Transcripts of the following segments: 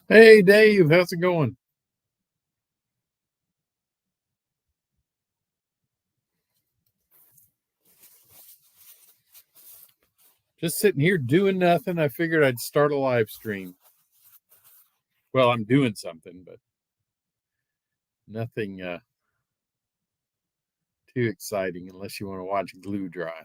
Hey Dave, how's it going? Just sitting here doing nothing. I figured I'd start a live stream. Well, I'm doing something, but nothing too exciting unless you want to watch glue dry.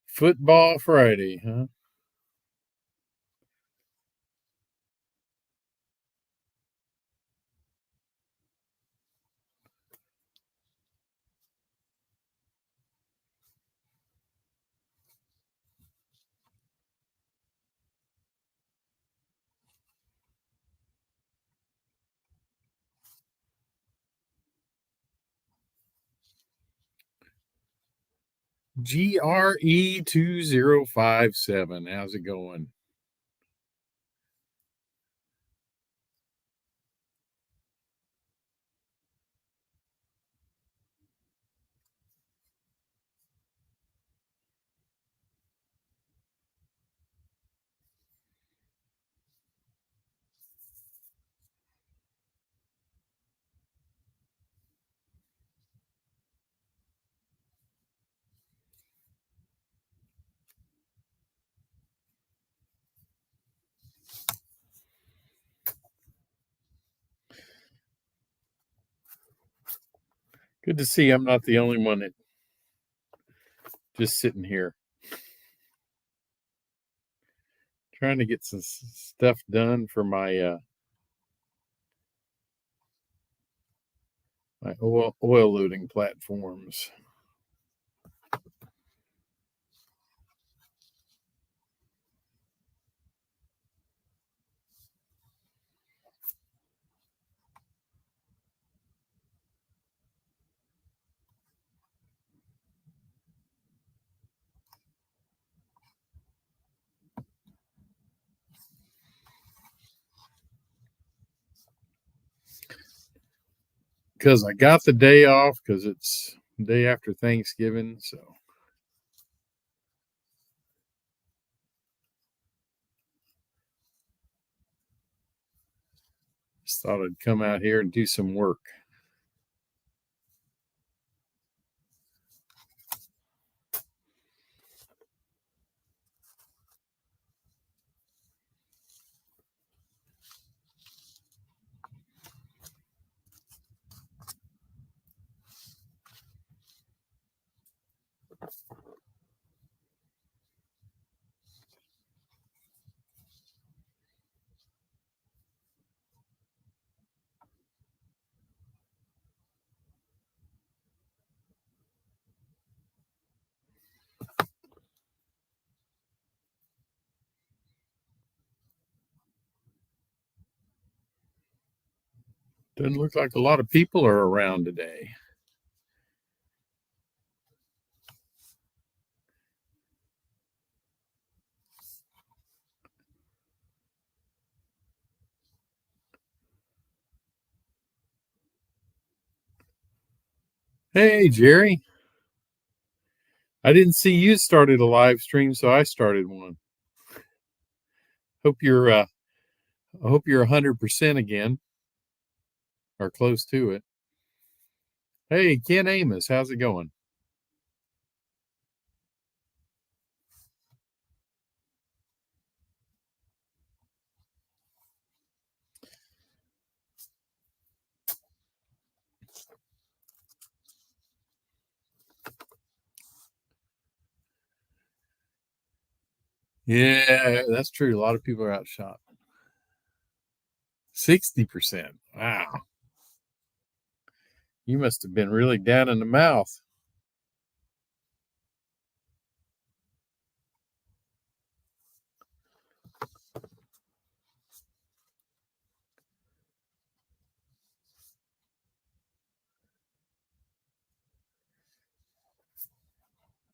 Football Friday, huh? GRE2057. How's it going? Good to see I'm not the only one that just sitting here trying to get some stuff done for my oil loading platforms. Because I got the day off because it's the day after Thanksgiving, so just thought I'd come out here and do some work. Doesn't look like a lot of people are around today. Hey, Jerry. I didn't see you started a live stream, so I started one. Hope you're I hope you're 100% again or close to it. Hey, Ken Amos, how's it going? Yeah, that's true. A lot of people are out shopping. 60%. Wow. You must have been really down in the mouth.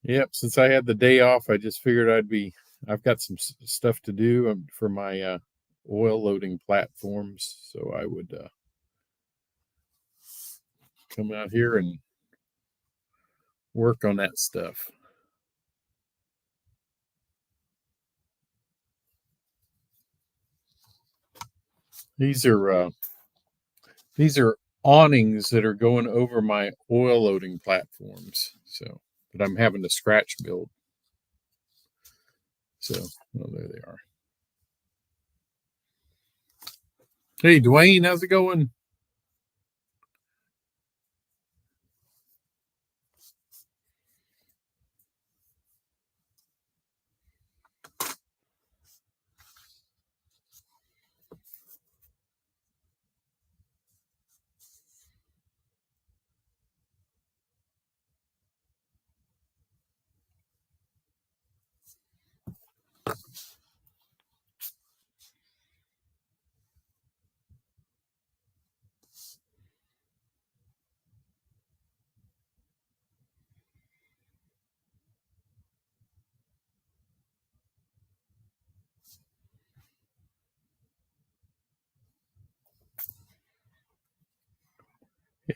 Yep. Since I had the day off, I just figured I've got some stuff to do for my oil loading platforms. So I would come out here and work on that stuff. These are uh, these are awnings that are going over my oil loading platforms. So that I'm having to scratch build. So, well, there they are. Hey, Dwayne, how's it going?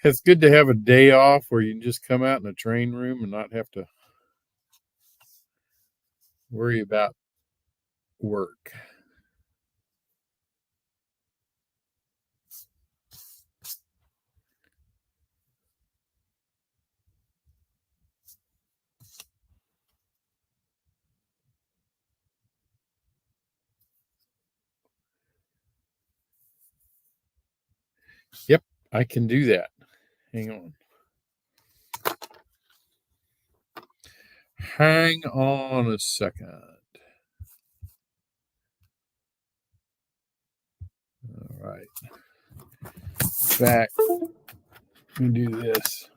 It's good to have a day off where you can just come out in the train room and not have to worry about work. Yep, I can do that. Hang on. Hang on a second. All right. Back. Let me do this.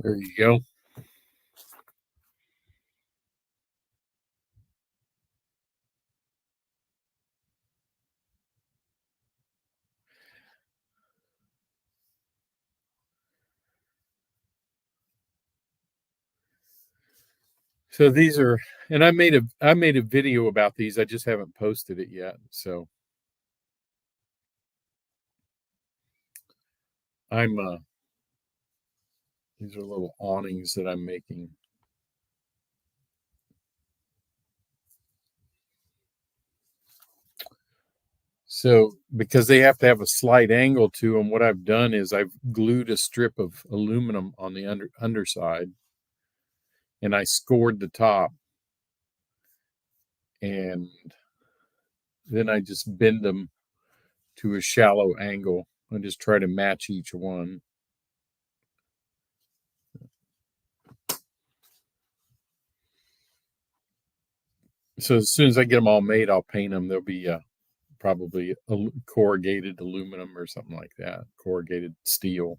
There you go. So these are, and I made a video about these. I just haven't posted it yet. So I'm these are little awnings that I'm making. So because they have to have a slight angle to them, what I've done is I've glued a strip of aluminum on the underside, and I scored the top, and then I just bend them to a shallow angle. I just try to match each one. So as soon as I get them all made, I'll paint them. They'll be probably corrugated aluminum or something like that, corrugated steel.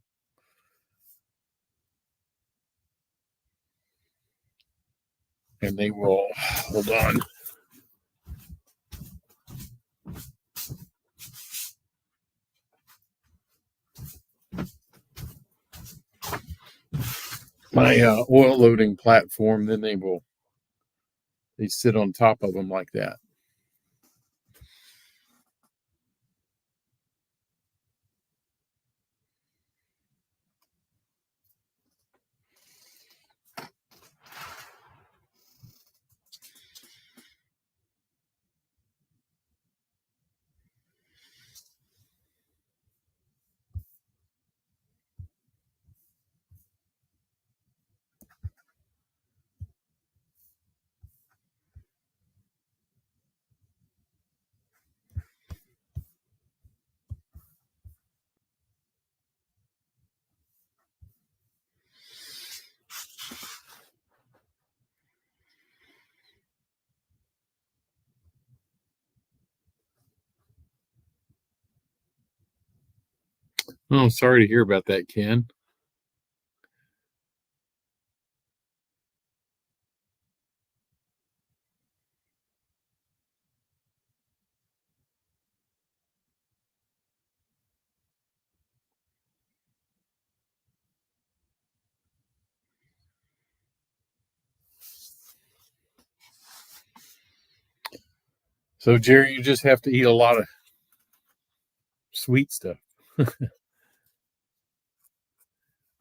And they will, hold on. My oil loading platform, then they sit on top of them like that. Oh, sorry to hear about that, Ken. So, Jerry, you just have to eat a lot of sweet stuff.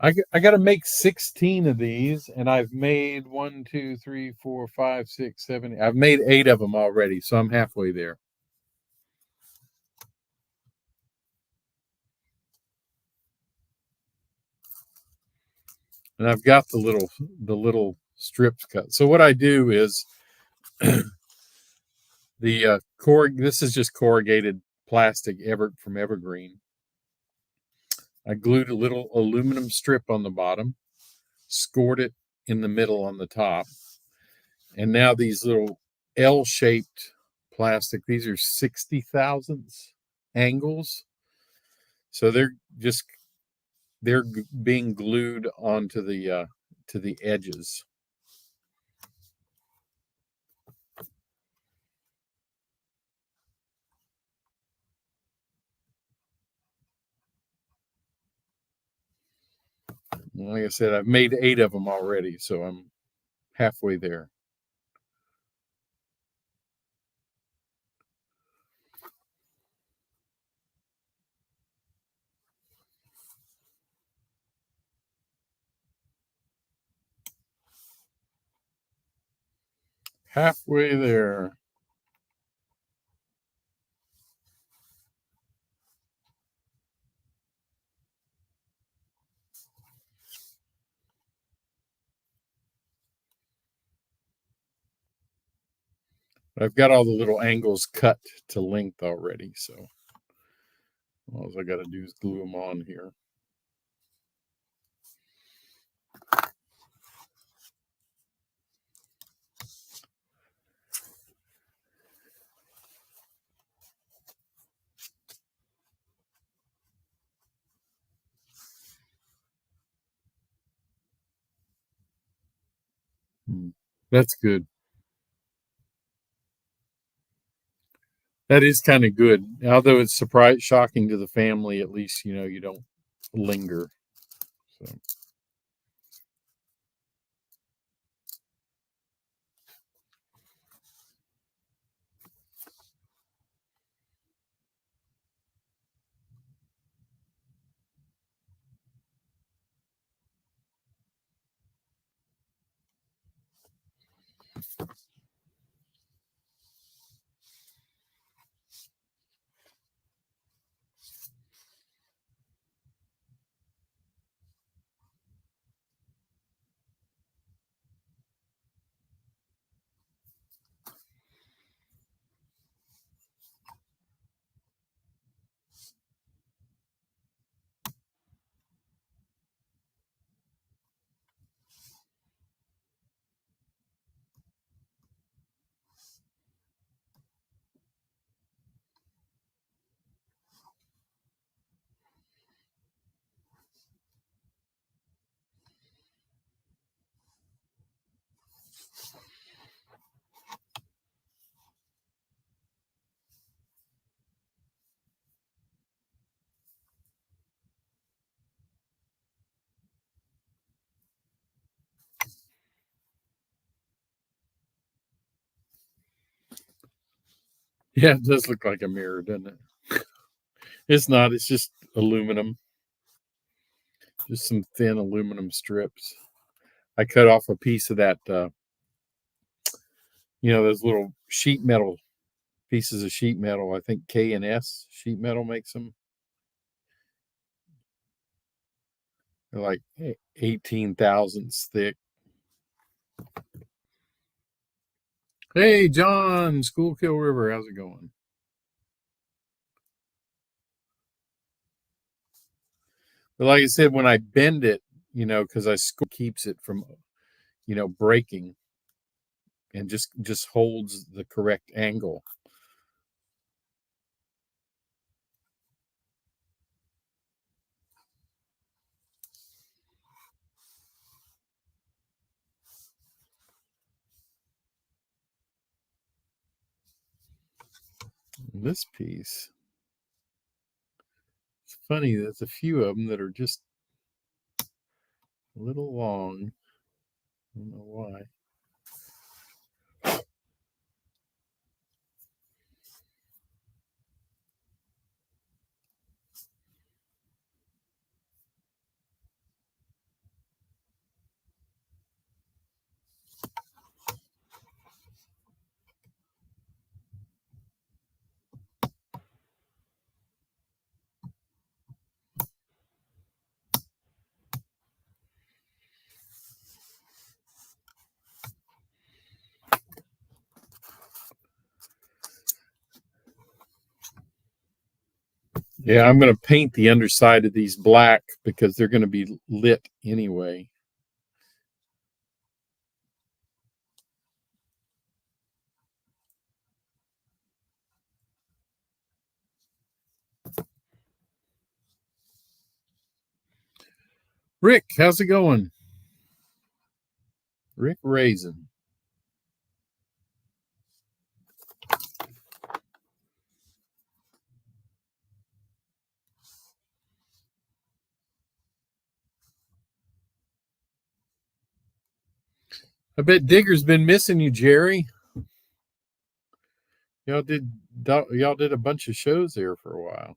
I got to make 16 of these, and I've made 1, 2, 3, 4, 5, 6, 7. I've made 8 of them already, so I'm halfway there. And I've got the little strips cut. So what I do is the this is just corrugated plastic from Evergreen. I glued a little aluminum strip on the bottom, scored it in the middle on the top, and now these little L-shaped plastic. These are 60 thousandths angles, so they're being glued onto the to the edges. Like I said, I've made 8 of them already, so I'm halfway there. Halfway there. I've got all the little angles cut to length already, so all I got to do is glue them on here. That's good. That is kind of good. Although it's shocking to the family, at least you don't linger. So yeah, it does look like a mirror, doesn't it? It's not. It's just aluminum, just some thin aluminum strips. I cut off a piece of that. Those little sheet metal pieces of sheet metal. I think K&S sheet metal makes them. They're like 18 thousandths thick. Hey, John, Schuylkill River, how's it going? But like I said, when I bend it, because I keeps it from, breaking, and just holds the correct angle. This piece, it's funny, there's a few of them that are just a little long. I don't know why. Yeah, I'm going to paint the underside of these black because they're going to be lit anyway. Rick, how's it going? Rick Raisin. I bet Digger's been missing you, Jerry. Y'all did a bunch of shows there for a while.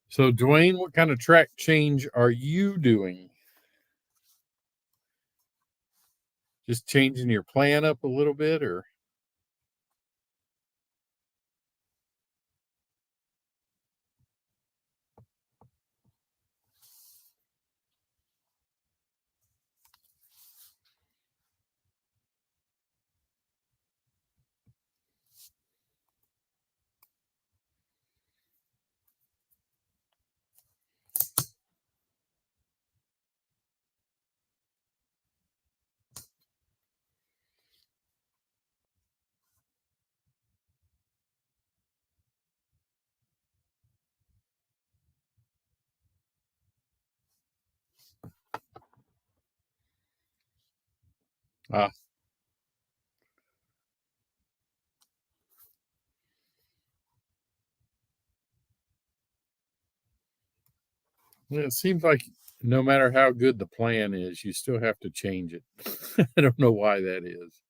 So, Dwayne, what kind of track change are you doing? Just changing your plan up a little bit, or? Ah, it seems like no matter how good the plan is, you still have to change it. I don't know why that is.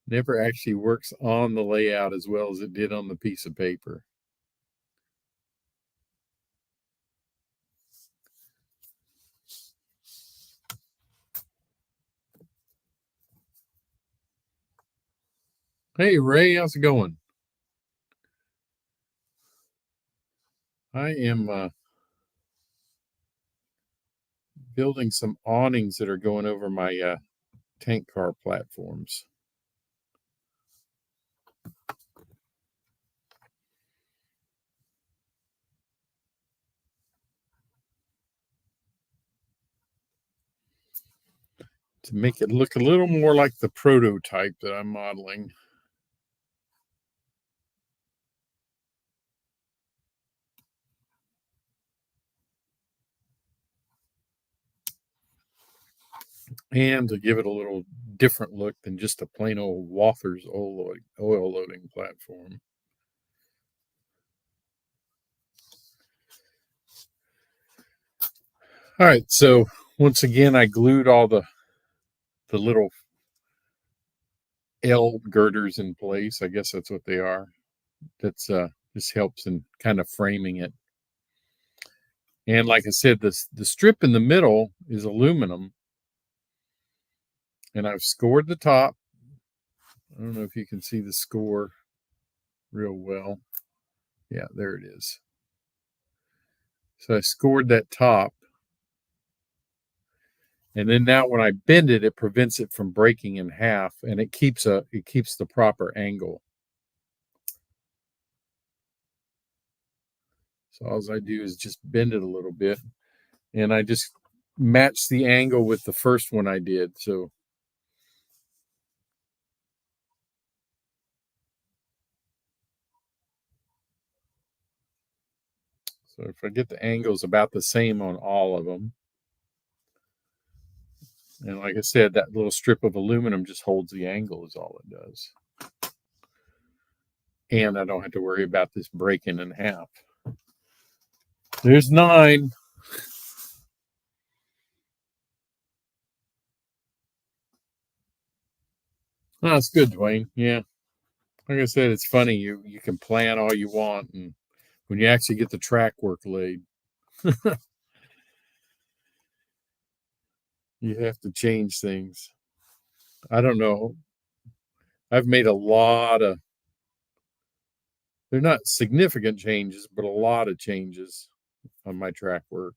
Never actually works on the layout as well as it did on the piece of paper. Hey, Ray, how's it going? I am building some awnings that are going over my tank car platforms. To make it look a little more like the prototype that I'm modeling. And to give it a little different look than just a plain old Walthers oil loading platform. All right, so once again, I glued all the little L girders in place. I guess that's what they are. That's this helps in kind of framing it. And like I said, the strip in the middle is aluminum, and I've scored the top. I don't know if you can see the score real well. Yeah, there it is. So I scored that top, And then now when I bend it, it prevents it from breaking in half, and it keeps the proper angle. So all I do is just bend it a little bit, and I just match the angle with the first one I did. So if I get the angles about the same on all of them, and like I said, that little strip of aluminum just holds the angle is all it does. And I don't have to worry about this breaking in half. There's 9. Oh, that's good, Dwayne. Yeah. Like I said, it's funny. You can plan all you want, and when you actually get the track work laid, you have to change things. I don't know. I've made a lot of, they're not significant changes, but a lot of changes on my track work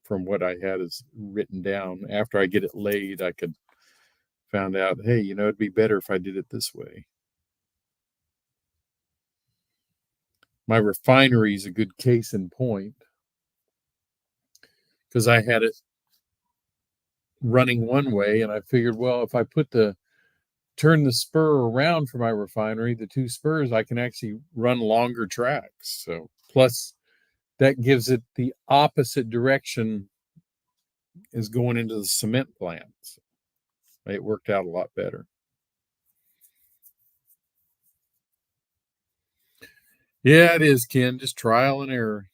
from what I had as written down. After I get it laid, I could found out, hey, it'd be better if I did it this way. My refinery is a good case in point because I had it running one way, and I figured, well, if I turn the spur around for my refinery, the 2 spurs, I can actually run longer tracks. So plus that gives it the opposite direction as going into the cement plants. It worked out a lot better. Yeah, it is, Ken. Just trial and error.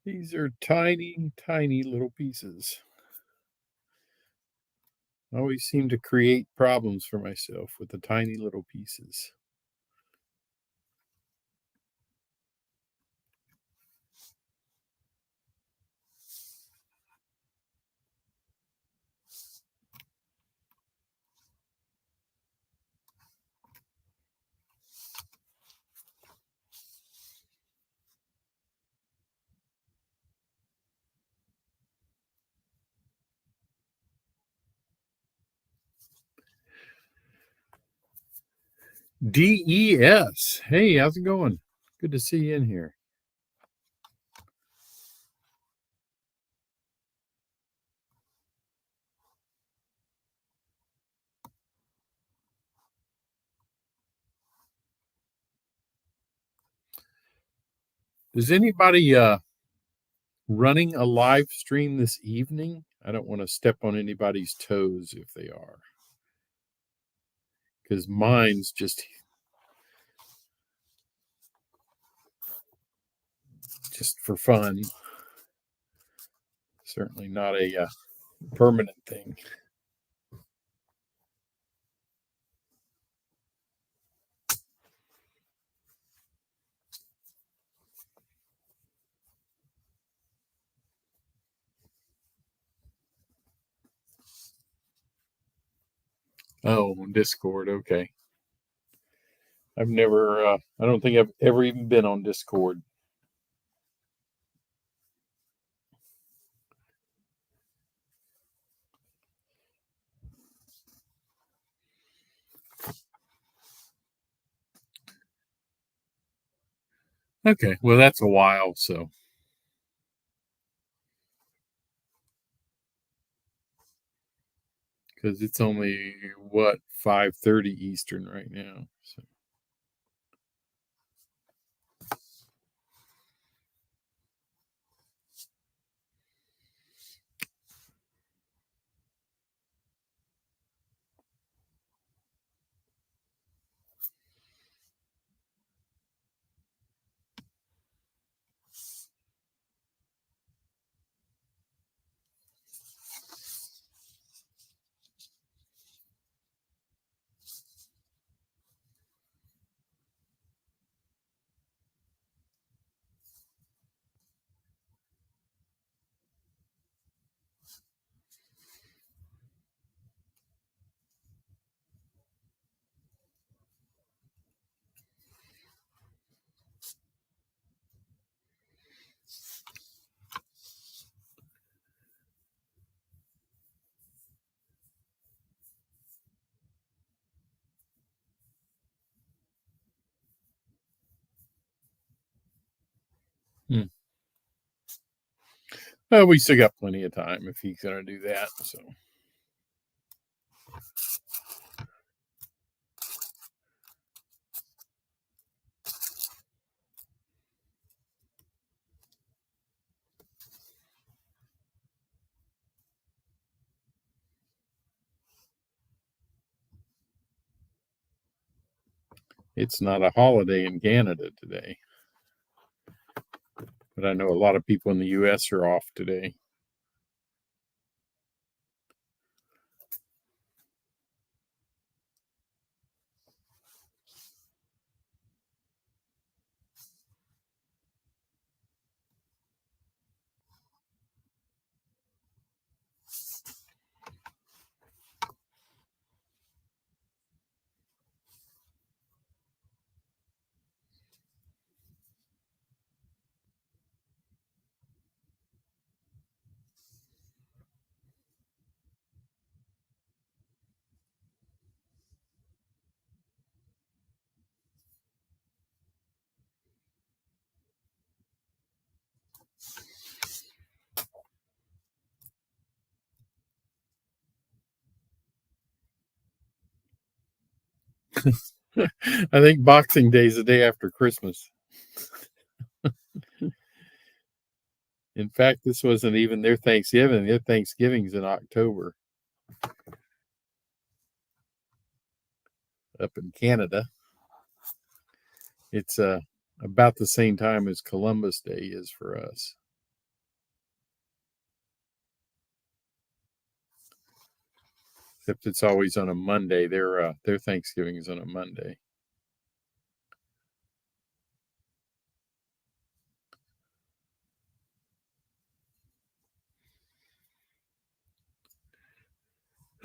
These are tiny, tiny little pieces. I always seem to create problems for myself with the tiny little pieces. DES. Hey, how's it going? Good to see you in here. Is anybody running a live stream this evening? I don't want to step on anybody's toes if they are, because mine's just just for fun. Certainly not a permanent thing. Oh, Discord. Okay. I've never, I don't think I've ever even been on Discord. Okay. Well, that's a while. So, because it's only what 5:30 Eastern right now. So. Hmm. Well, we still got plenty of time if he's going to do that. So. It's not a holiday in Canada today, but I know a lot of people in the U.S. are off today. I think Boxing Day is the day after Christmas. In fact, this wasn't even their Thanksgiving. Their Thanksgiving's in October up in Canada. It's about the same time as Columbus Day is for us. Except it's always on a Monday. Their Thanksgiving is on a Monday.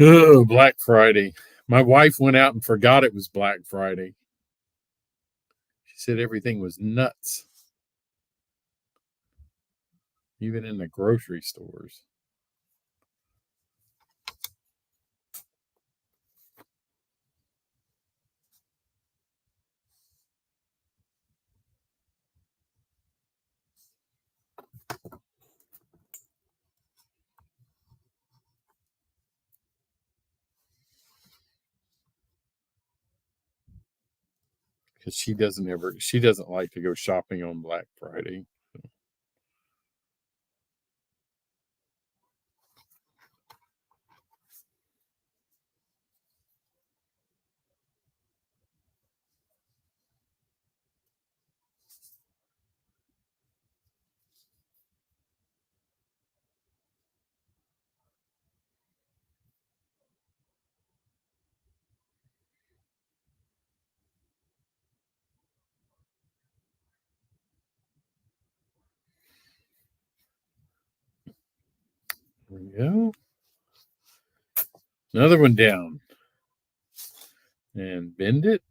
Oh, Black Friday. My wife went out and forgot it was Black Friday. She said everything was nuts, even in the grocery stores. Because she doesn't like to go shopping on Black Friday. There we go. Another one down. And bend it.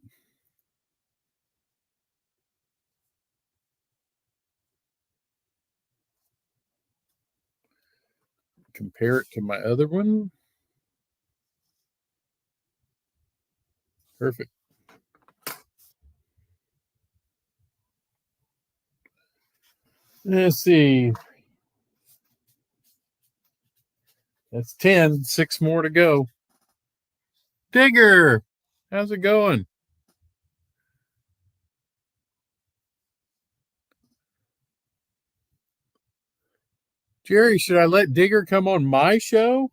Compare it to my other one. Perfect. Let's see. That's 10. 6 more to go. Digger, how's it going? Jerry, should I let Digger come on my show?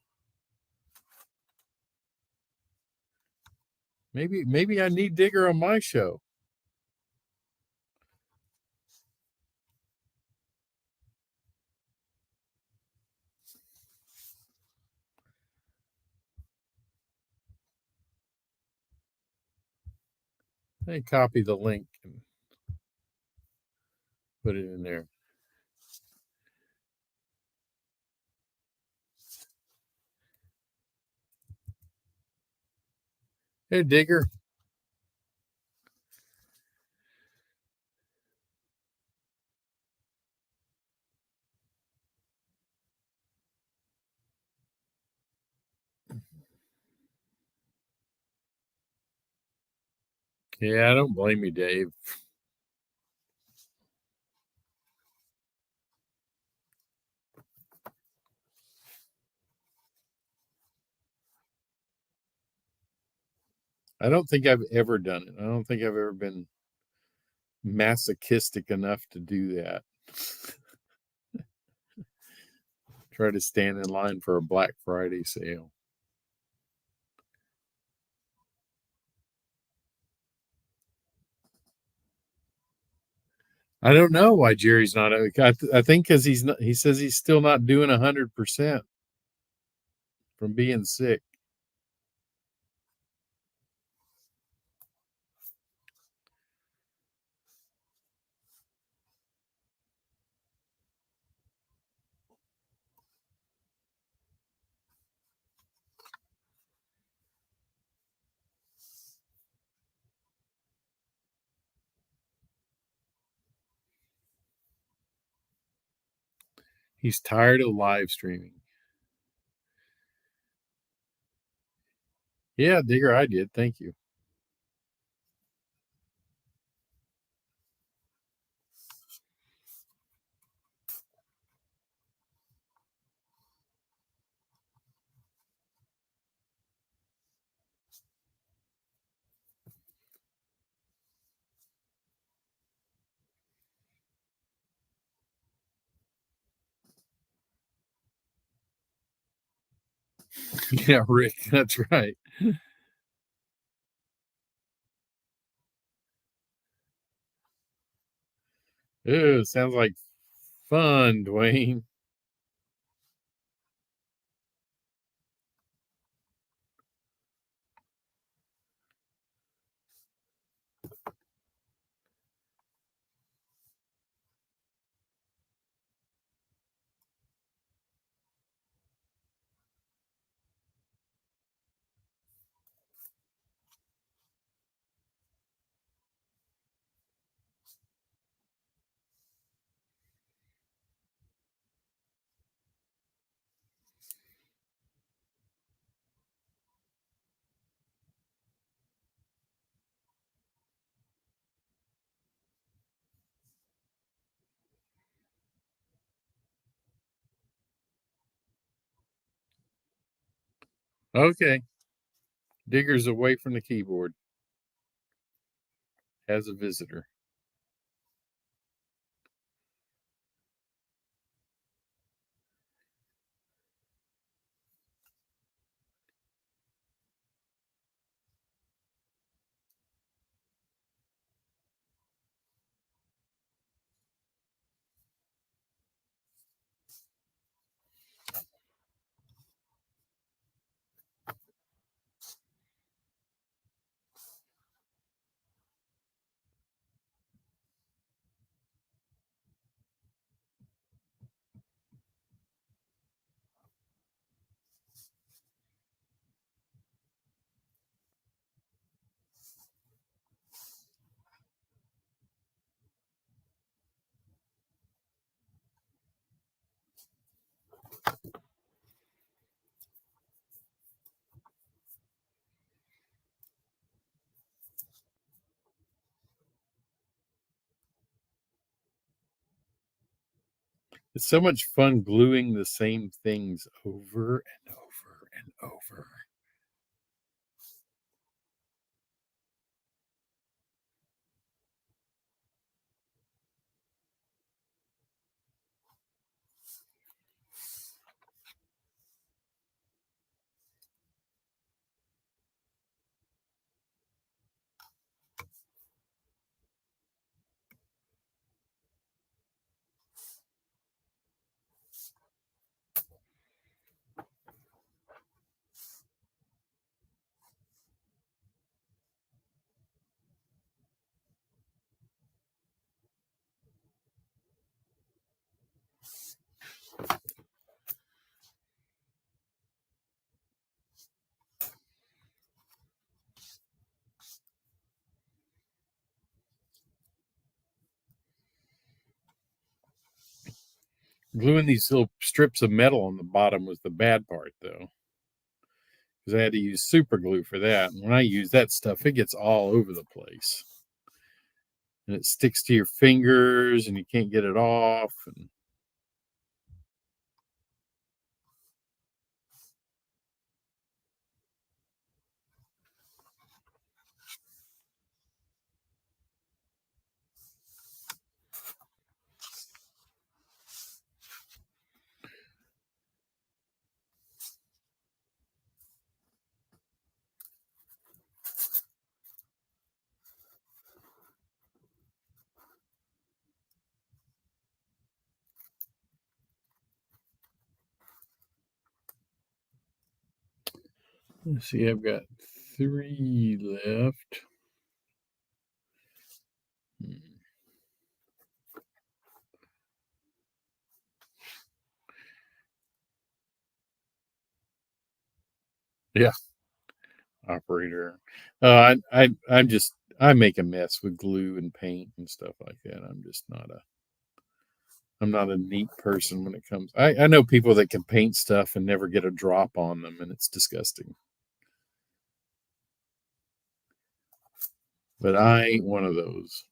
Maybe I need Digger on my show. Let me copy the link and put it in there. Hey, Digger. Yeah, I don't blame you, Dave. I don't think I've ever done it. I don't think I've ever been masochistic enough to do that. Try to stand in line for a Black Friday sale. I don't know why Jerry's not. I think because he's not. He says he's still not doing 100% from being sick. He's tired of live streaming. Yeah, Digger, I did. Thank you. Yeah, Rick, that's right. Ooh, sounds like fun, Dwayne. Okay. Digger's away from the keyboard. Has a visitor. It's so much fun gluing the same things over and over and over. Gluing these little strips of metal on the bottom was the bad part, though, because I had to use super glue for that. And when I use that stuff, it gets all over the place. And it sticks to your fingers and you can't get it off. And let's see, I've got 3 left. Yeah, operator. I make a mess with glue and paint and stuff like that. I'm not a neat person when it comes. I know people that can paint stuff and never get a drop on them, and it's disgusting. But I ain't one of those.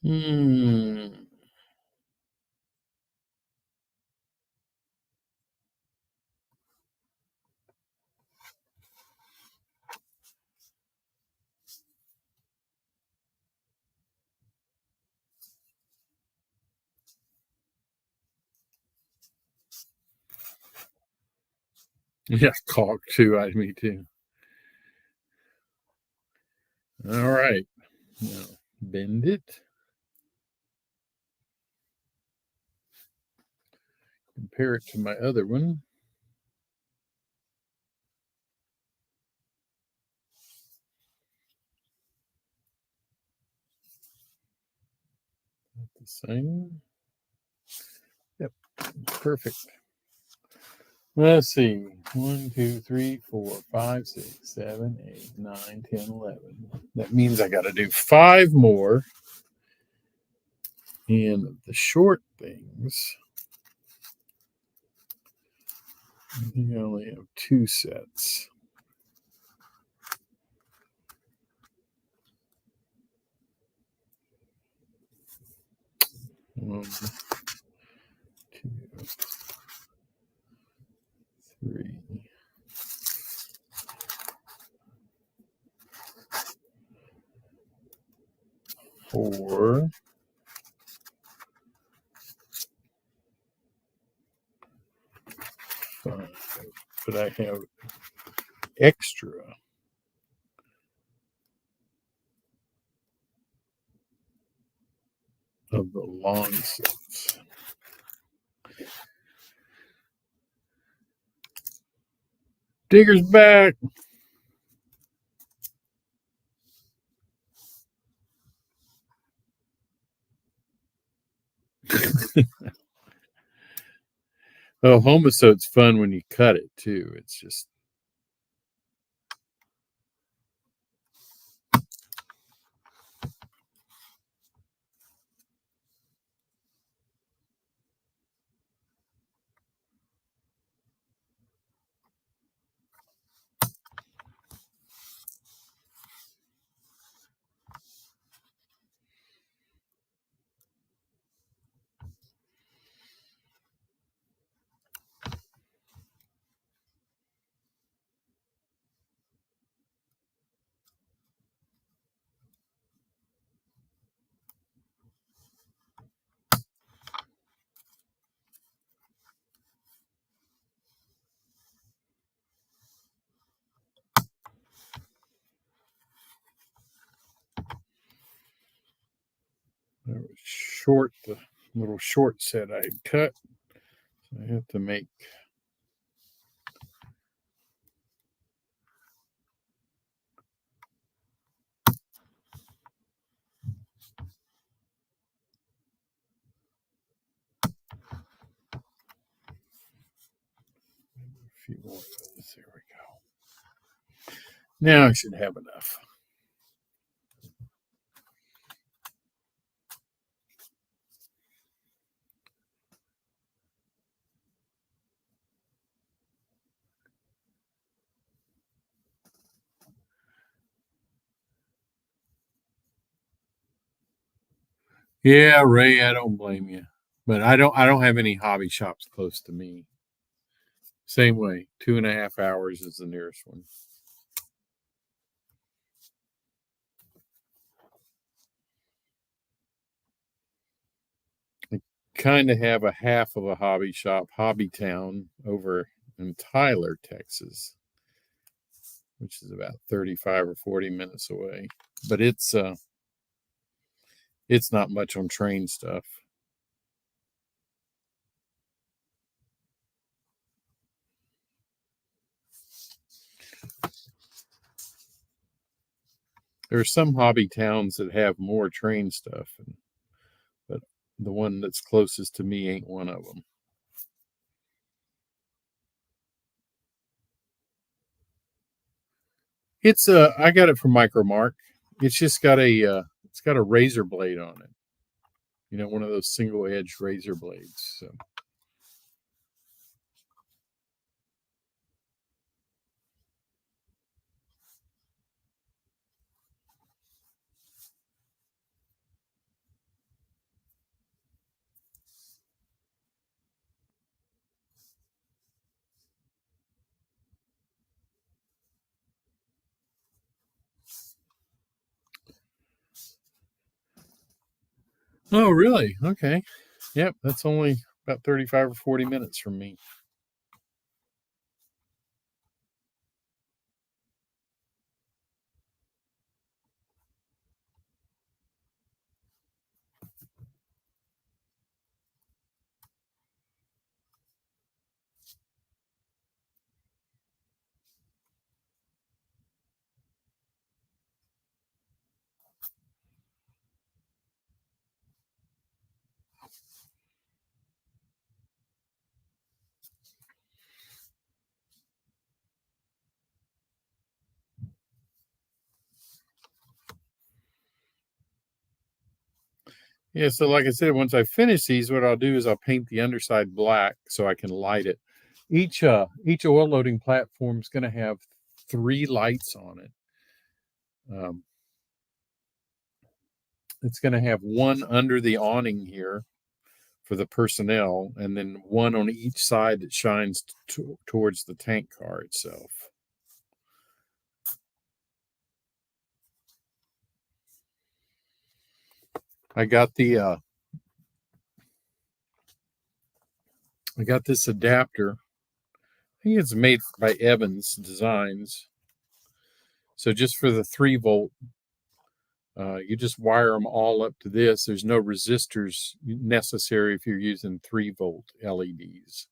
Hmm. Yeah, caulk too. Me too. All right. Now bend it. Compare it to my other one. The same. Yep. Perfect. Let's see. 1, 2, 3, 4, 5, 6, 7, 8, 9, 10, 11. That means I got to do 5 more. And the short things, I think I only have 2 sets. One, 2, 3, 4, 5. But I have extra of the long sets. Digger's back. Oh, homosote's fun when you cut it too. It's just short, the little short set I had cut. So I have to make a few more of those. There we go. Now I should have enough. Yeah, Ray, I don't blame you. But I don't have any hobby shops close to me. Same way, 2.5 hours is the nearest one. I kind of have a half of a hobby shop, Hobby Town, over in Tyler, Texas, which is about 35 or 40 minutes away. But it's not much on train stuff. There are some hobby towns that have more train stuff, but the one that's closest to me ain't one of them. It's I got it from Micromark. It's just got it's got a razor blade on it. You know, one of those single edged razor blades. So. Oh, really? Okay. Yep, that's only about 35 or 40 minutes from me. Yeah, so like I said, once I finish these, what I'll do is I'll paint the underside black so I can light it. Each oil loading platform is going to have 3 lights on it. It's going to have one under the awning here for the personnel, and then one on each side that shines towards the tank car itself. I got this adapter. I think it's made by Evans Designs. So just for the 3-volt You just wire them all up to this. There's no resistors necessary if you're using 3-volt LEDs.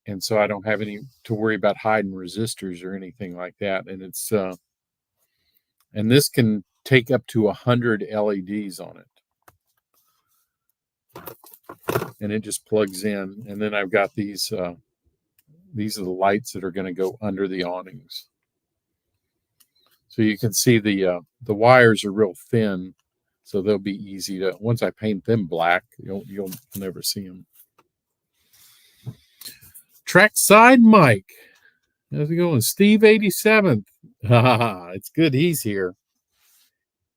And so I don't have any to worry about hiding resistors or anything like that. And it's and this can take up to 100 LEDs on it. And it just plugs in. And then I've got these are the lights that are going to go under the awnings. So you can see the wires are real thin, so they'll be easy to. Once I paint them black, you'll never see them. Trackside Mike, how's it going? Steve 87th. It's good he's here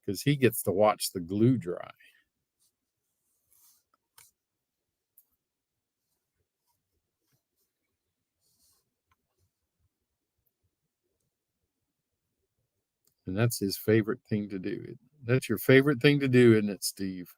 because he gets to watch the glue dry. And that's his favorite thing to do. That's your favorite thing to do, isn't it, Steve?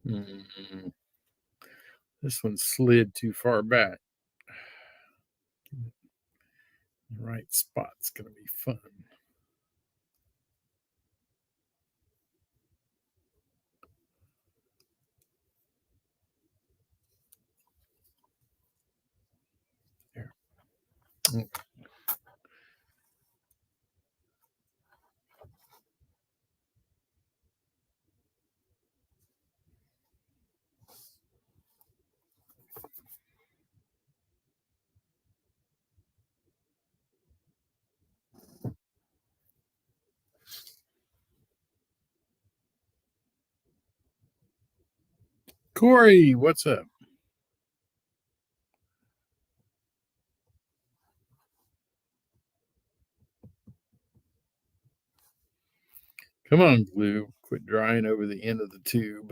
Mm-hmm. This one slid too far back. The right spot's going to be fun. There. Corey, what's up? Come on, glue. Quit drying over the end of the tube.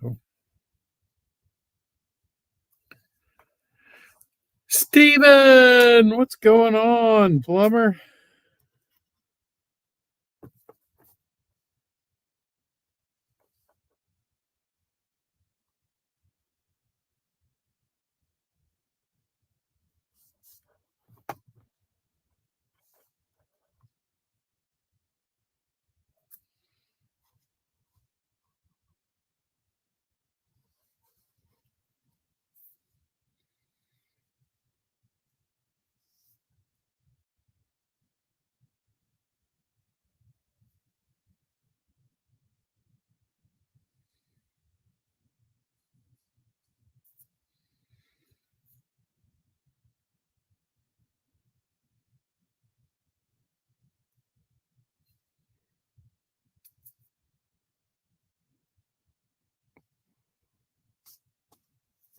go. Steven, what's going on, plumber?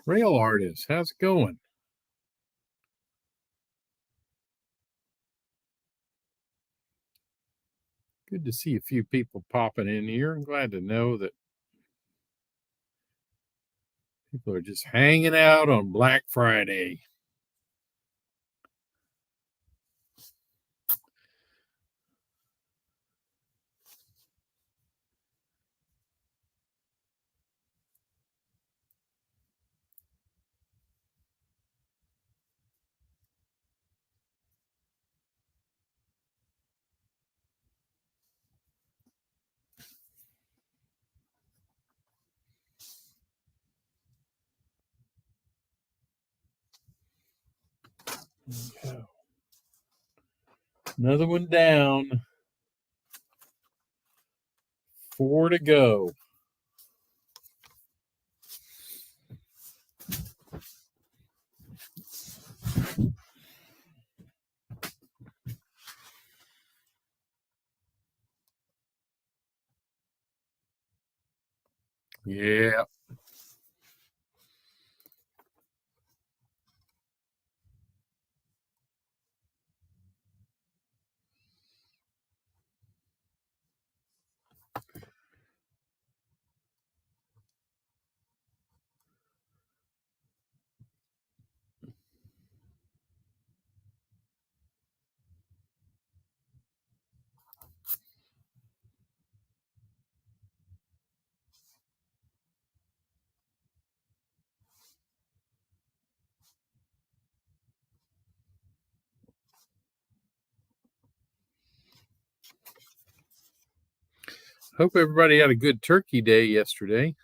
Rail artist, how's it going? Good to see a few people popping in here. I'm glad to know that people are just hanging out on Black Friday. Another one down. 4 to go. Yeah. Hope everybody had a good turkey day yesterday.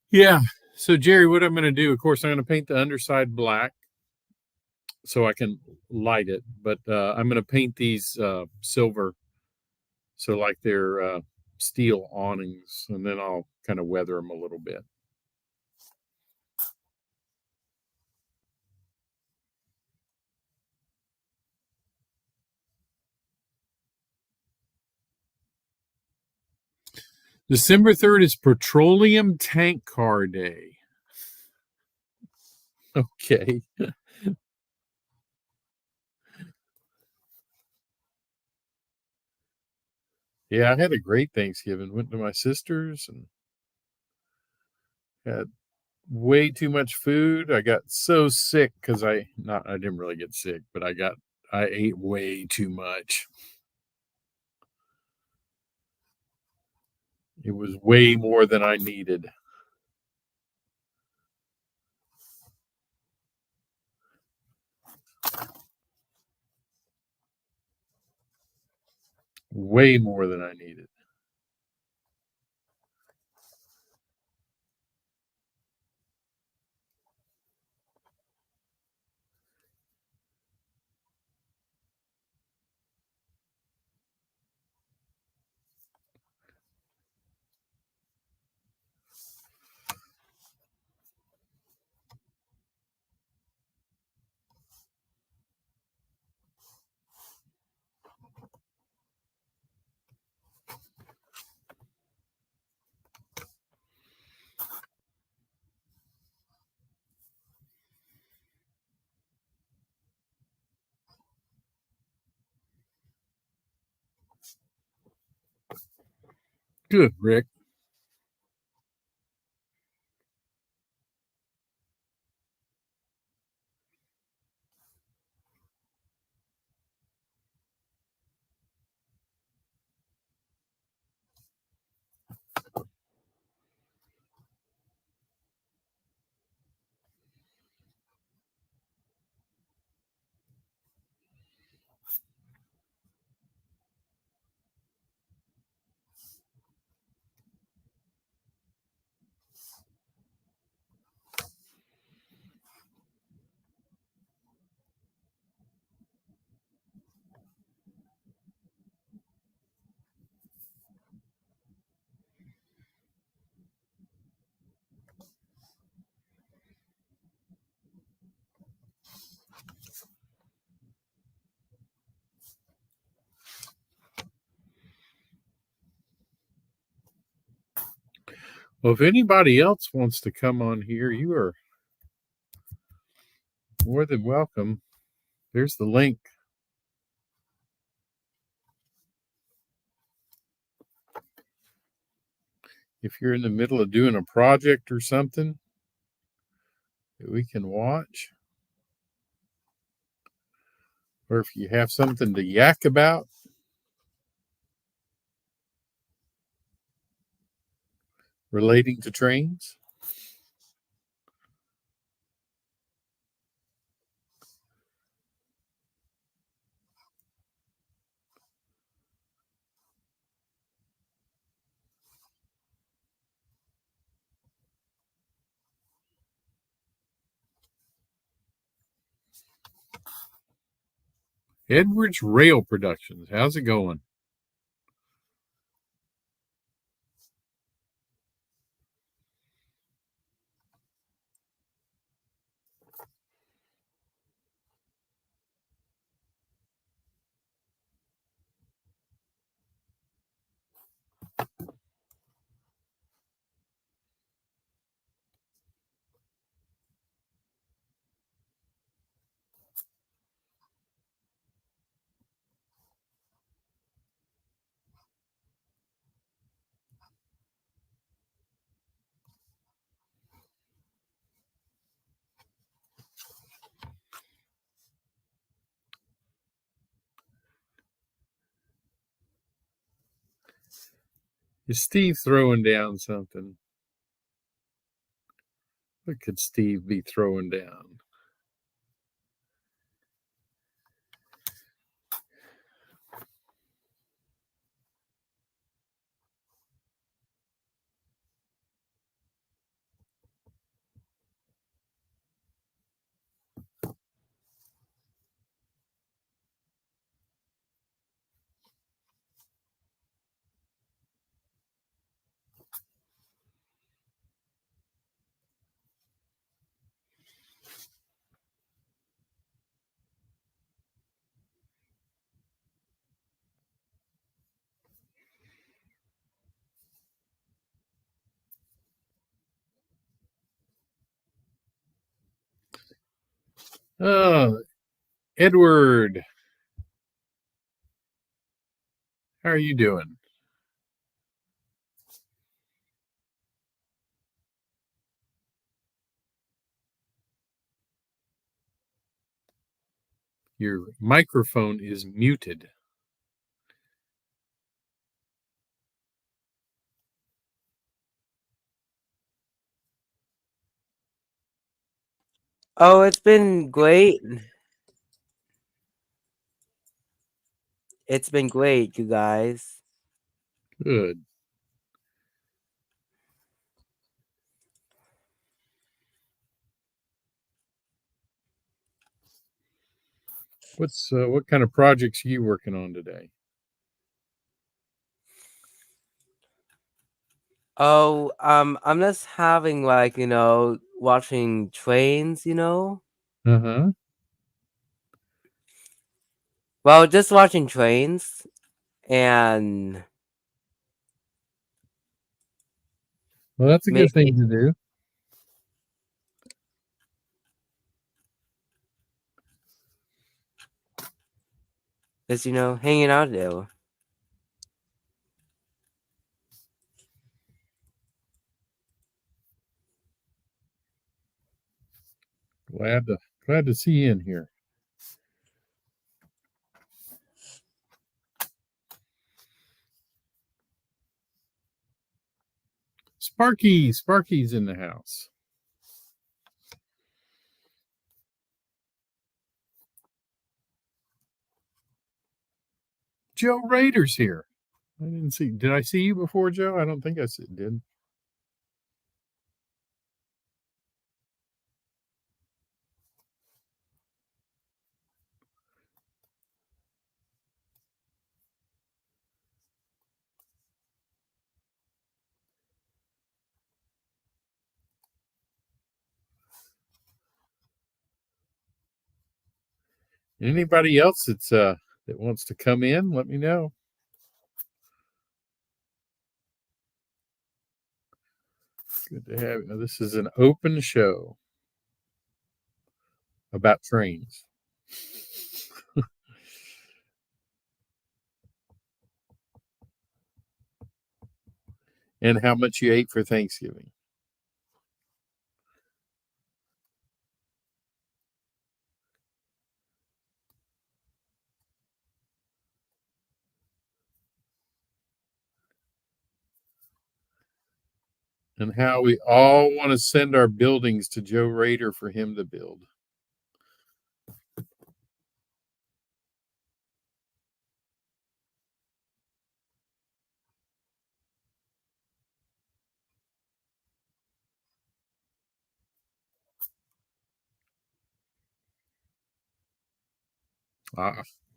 Yeah. So, Jerry, what I'm going to do, of course, I'm going to paint the underside black so I can light it, but I'm going to paint these silver, so like they're steel awnings, and then I'll kind of weather them a little bit. December 3rd is Petroleum Tank Car Day. Okay. Yeah, I had a great Thanksgiving. Went to my sister's and had way too much food. I got so sick because I didn't really get sick, but I ate way too much. It was way more than I needed. Way more than I needed. Good, Rick. Well, if anybody else wants to come on here, you are more than welcome. There's the link. If you're in the middle of doing a project or something that we can watch, or if you have something to yak about relating to trains. Edwards Rail Productions. How's it going? Is Steve throwing down something? What could Steve be throwing down? Oh, Edward, how are you doing? Your microphone is muted. Oh, it's been great. It's been great, you guys. Good. What kind of projects are you working on today? Oh, I'm just having like, watching trains, Uh-huh. Well, just watching trains and Well, that's a good maybe thing to do. just, hanging out there. Glad to see you in here. Sparky's in the house. Joe Rader's here. I didn't see. Did I see you before, Joe? I don't think I did. Anybody else that wants to come in, let me know. Good to have you. This is an open show about trains. And how much you ate for Thanksgiving. And how we all want to send our buildings to Joe Rader for him to build.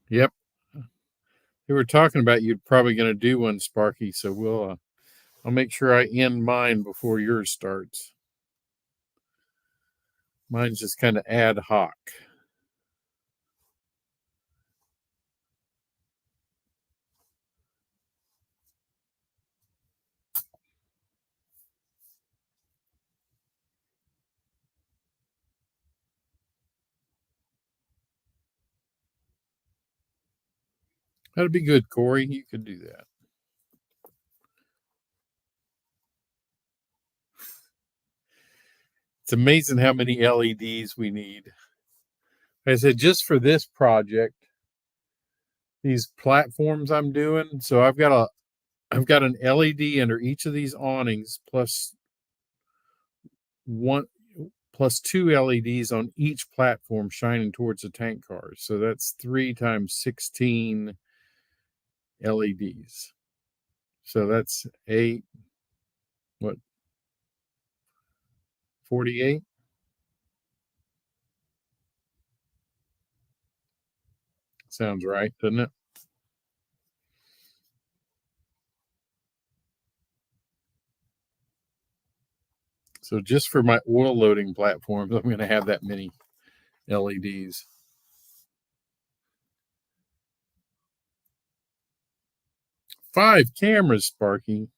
Yep. They were talking about you probably going to do one, Sparky. So I'll make sure I end mine before yours starts. Mine's just kind of ad hoc. That'd be good, Corey. You could do that. It's amazing how many LEDs we need. I said, just for this project, these platforms I'm doing. So I've got an LED under each of these awnings plus two LEDs on each platform shining towards the tank cars. So that's 3 times 16 LEDs. So that's 8, 48? Sounds right, doesn't it? So just for my oil loading platforms, I'm going to have that many LEDs. Five cameras, Sparky.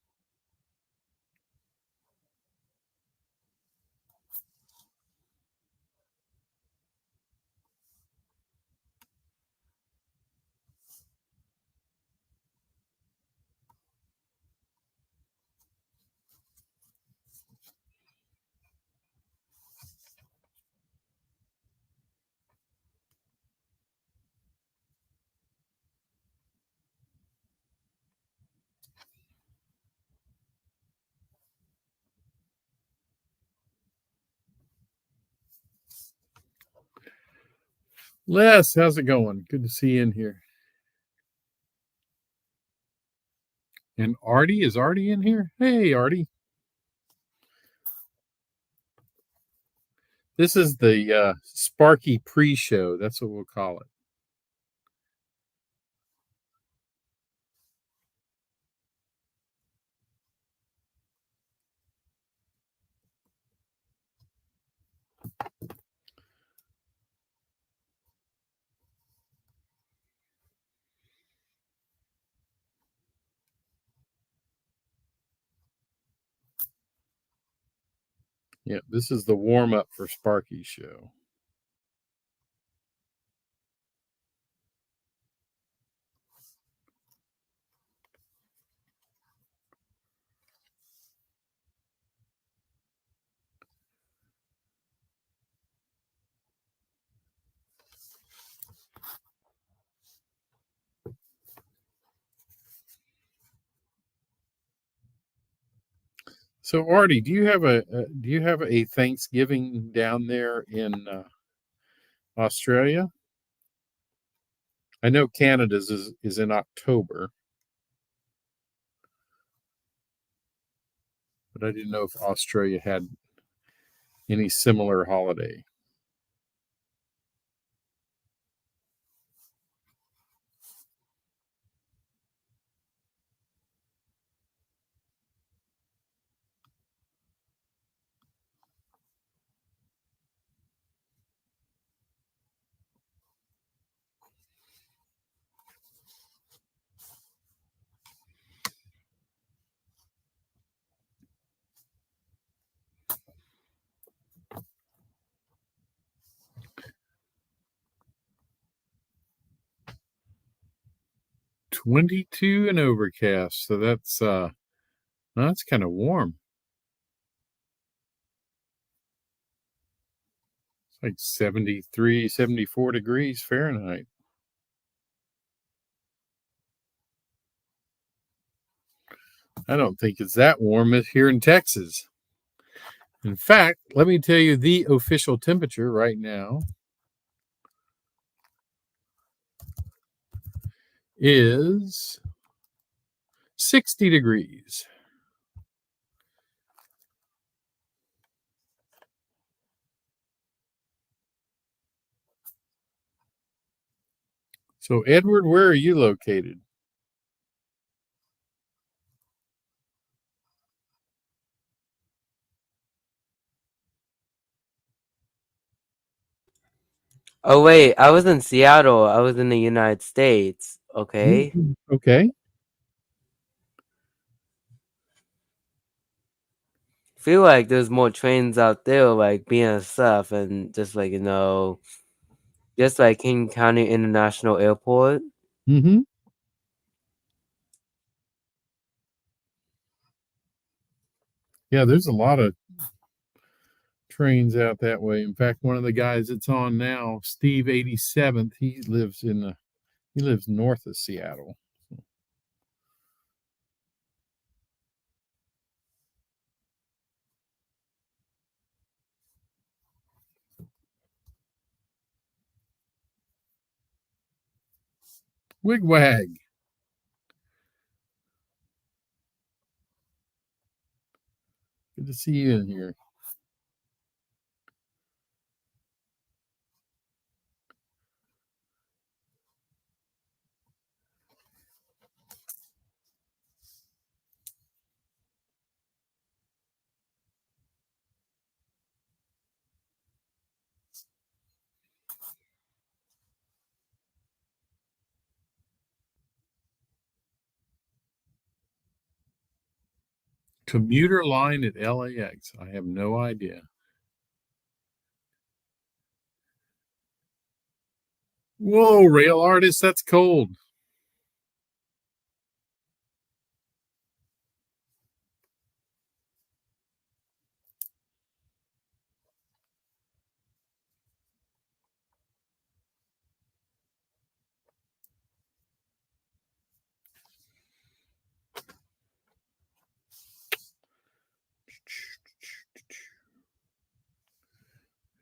Les, how's it going? Good to see you in here. And Artie, is Artie in here? Hey, Artie. This is the Sparky pre-show. That's what we'll call it. Yeah, this is the warm-up for Sparky's show. So, Artie, do you have a Thanksgiving down there in Australia? I know Canada's is in October, but I didn't know if Australia had any similar holiday. .22 and overcast, so that's kind of warm. It's like 73, 74 degrees Fahrenheit. I don't think it's that warm here in Texas. In fact, let me tell you the official temperature right now is 60 degrees. So, Edward, where are you located? Oh wait, I was in Seattle. I was in the United States. Okay. Okay. Feel like there's more trains out there, like BNSF and just like just like King County International Airport. Mm-hmm. Yeah, there's a lot of trains out that way. In fact, one of the guys that's on now, Steve 87th, he lives north of Seattle. Wigwag. Good to see you in here. Commuter line at LAX. I have no idea. Whoa, rail artist, that's cold.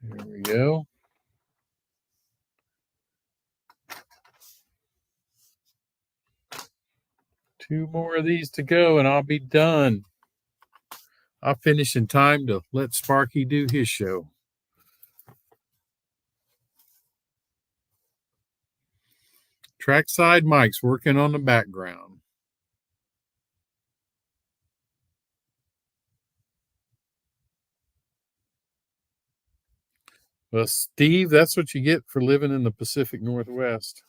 There we go. Two more of these to go and I'll be done. I'll finish in time to let Sparky do his show. Trackside Mike's working on the background. Well, Steve, that's what you get for living in the Pacific Northwest.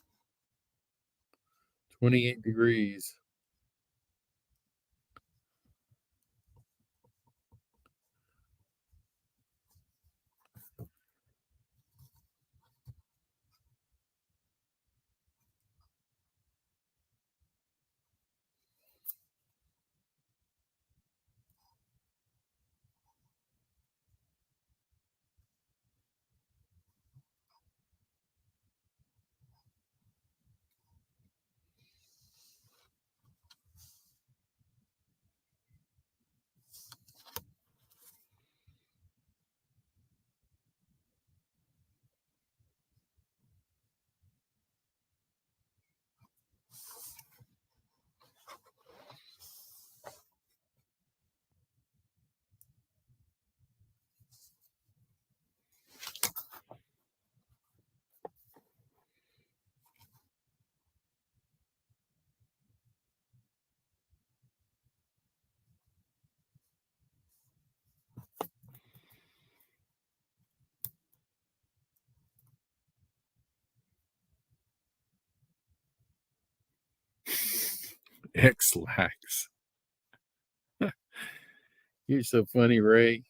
28 degrees. X-lax. You're so funny, Ray.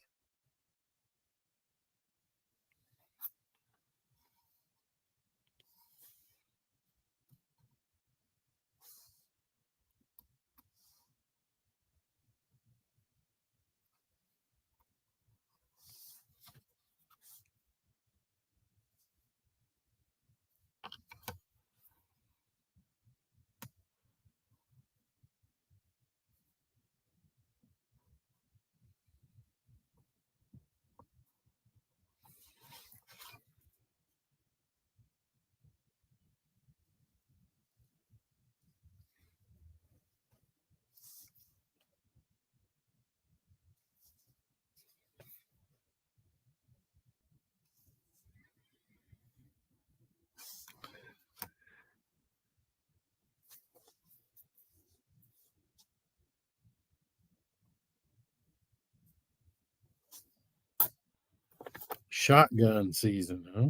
Shotgun season, huh?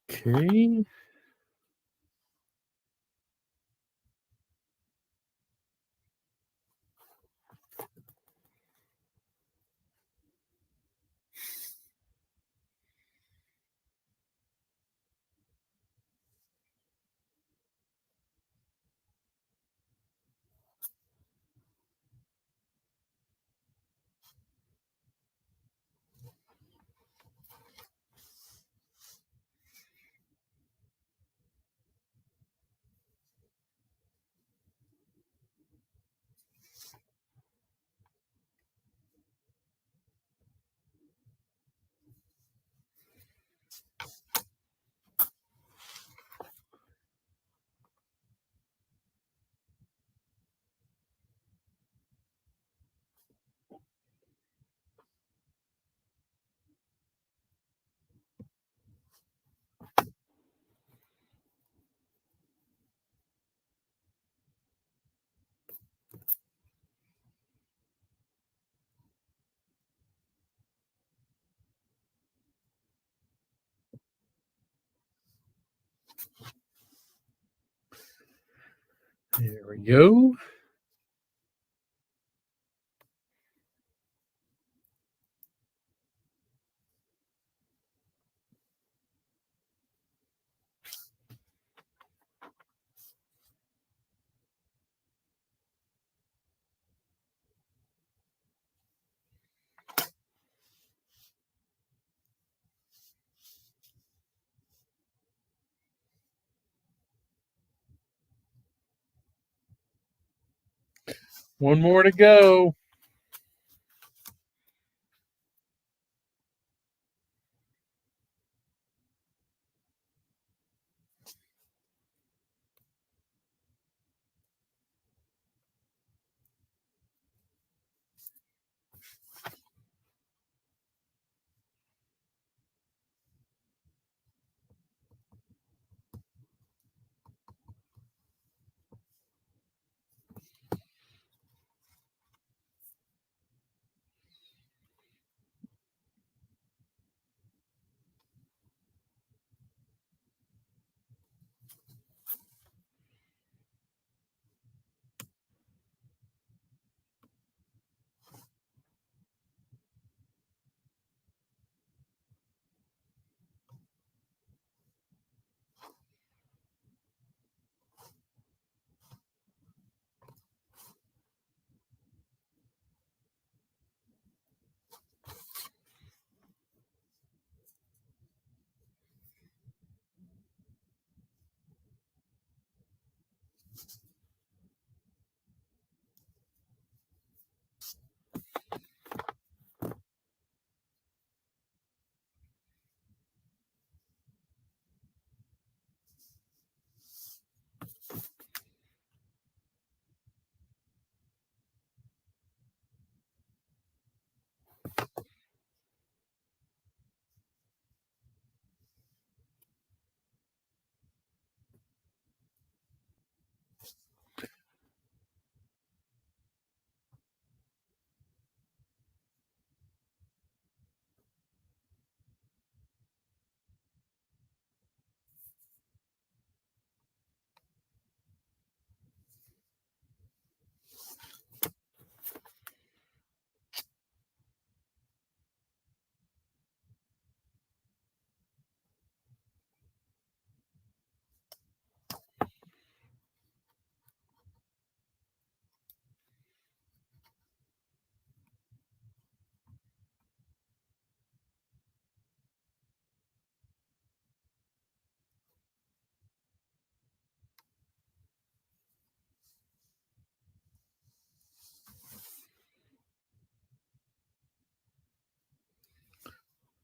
Okay. There we go. One more to go.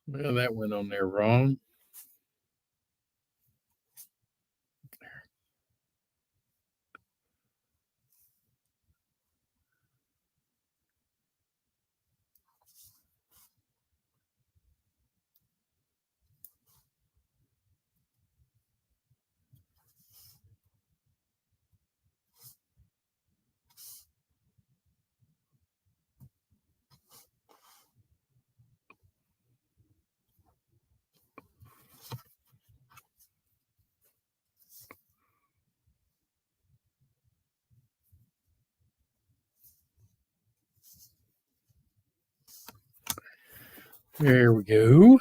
Well, that went on there wrong. There we go.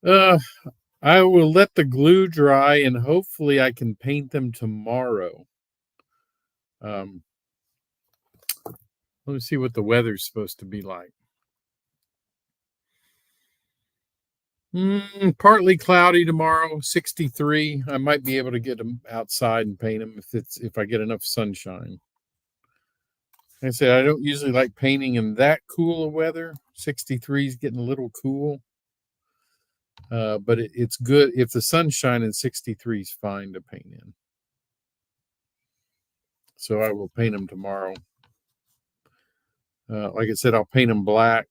I will let the glue dry and hopefully I can paint them tomorrow. Let me see what the weather's supposed to be like. Partly cloudy tomorrow, 63. I might be able to get them outside and paint them if I get enough sunshine. Like I said, I don't usually like painting in that cool of weather. 63 is getting a little cool. But it's good if the sun's shining. 63 is fine to paint in. So I will paint them tomorrow. Like I said, I'll paint them black,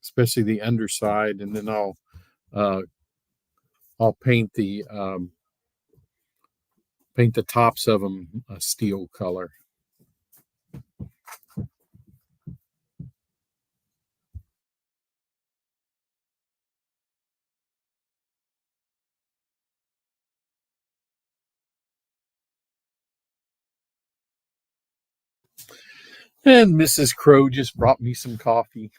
especially the underside, and then I'll paint the tops of them a steel color. And Mrs. Crow just brought me some coffee.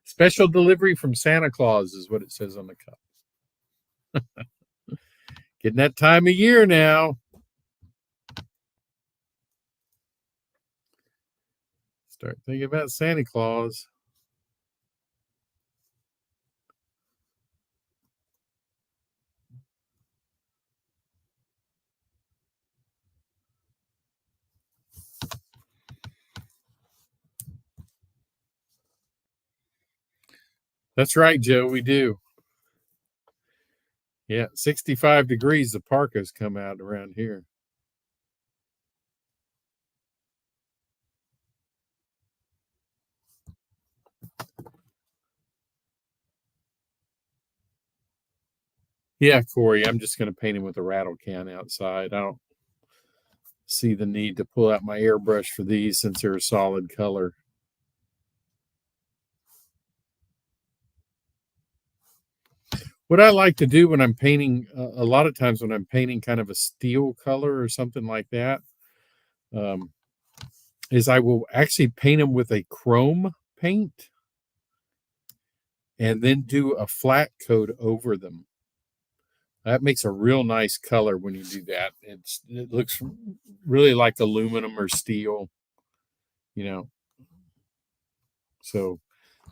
Special delivery from Santa Claus is what it says on the cup. Getting that time of year now. Start thinking about Santa Claus. That's right, Joe. We do. Yeah, 65 degrees. The parkas come out around here. Yeah, Corey, I'm just going to paint him with a rattle can outside. I don't see the need to pull out my airbrush for these since they're a solid color. What I like to do when I'm painting, a lot of times when I'm painting kind of a steel color or something like that, um, is I will actually paint them with a chrome paint and then do a flat coat over them. That makes a real nice color when you do that. It looks really like aluminum or steel, you know. So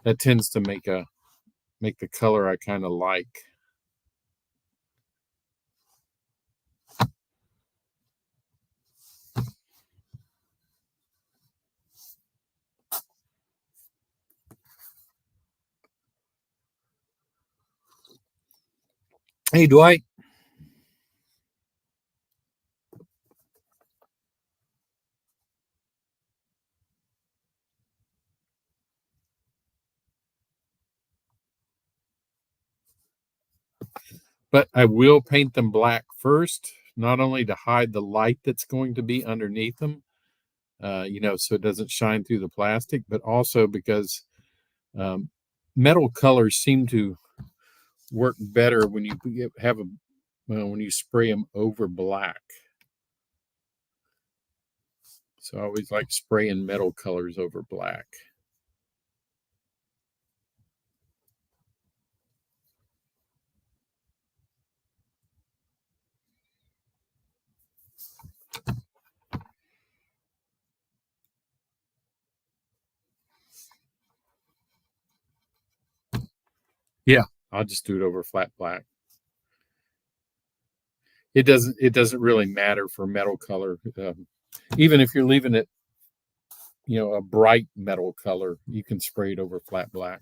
that tends to make the color I kind of like. Hey, Dwight. But I will paint them black first, not only to hide the light that's going to be underneath them, so it doesn't shine through the plastic, but also because um, metal colors seem to work better when you when you spray them over black. So I always like spraying metal colors over black. Yeah, I'll just do it over flat black. It doesn't really matter for metal color. Even if you're leaving it, a bright metal color, you can spray it over flat black.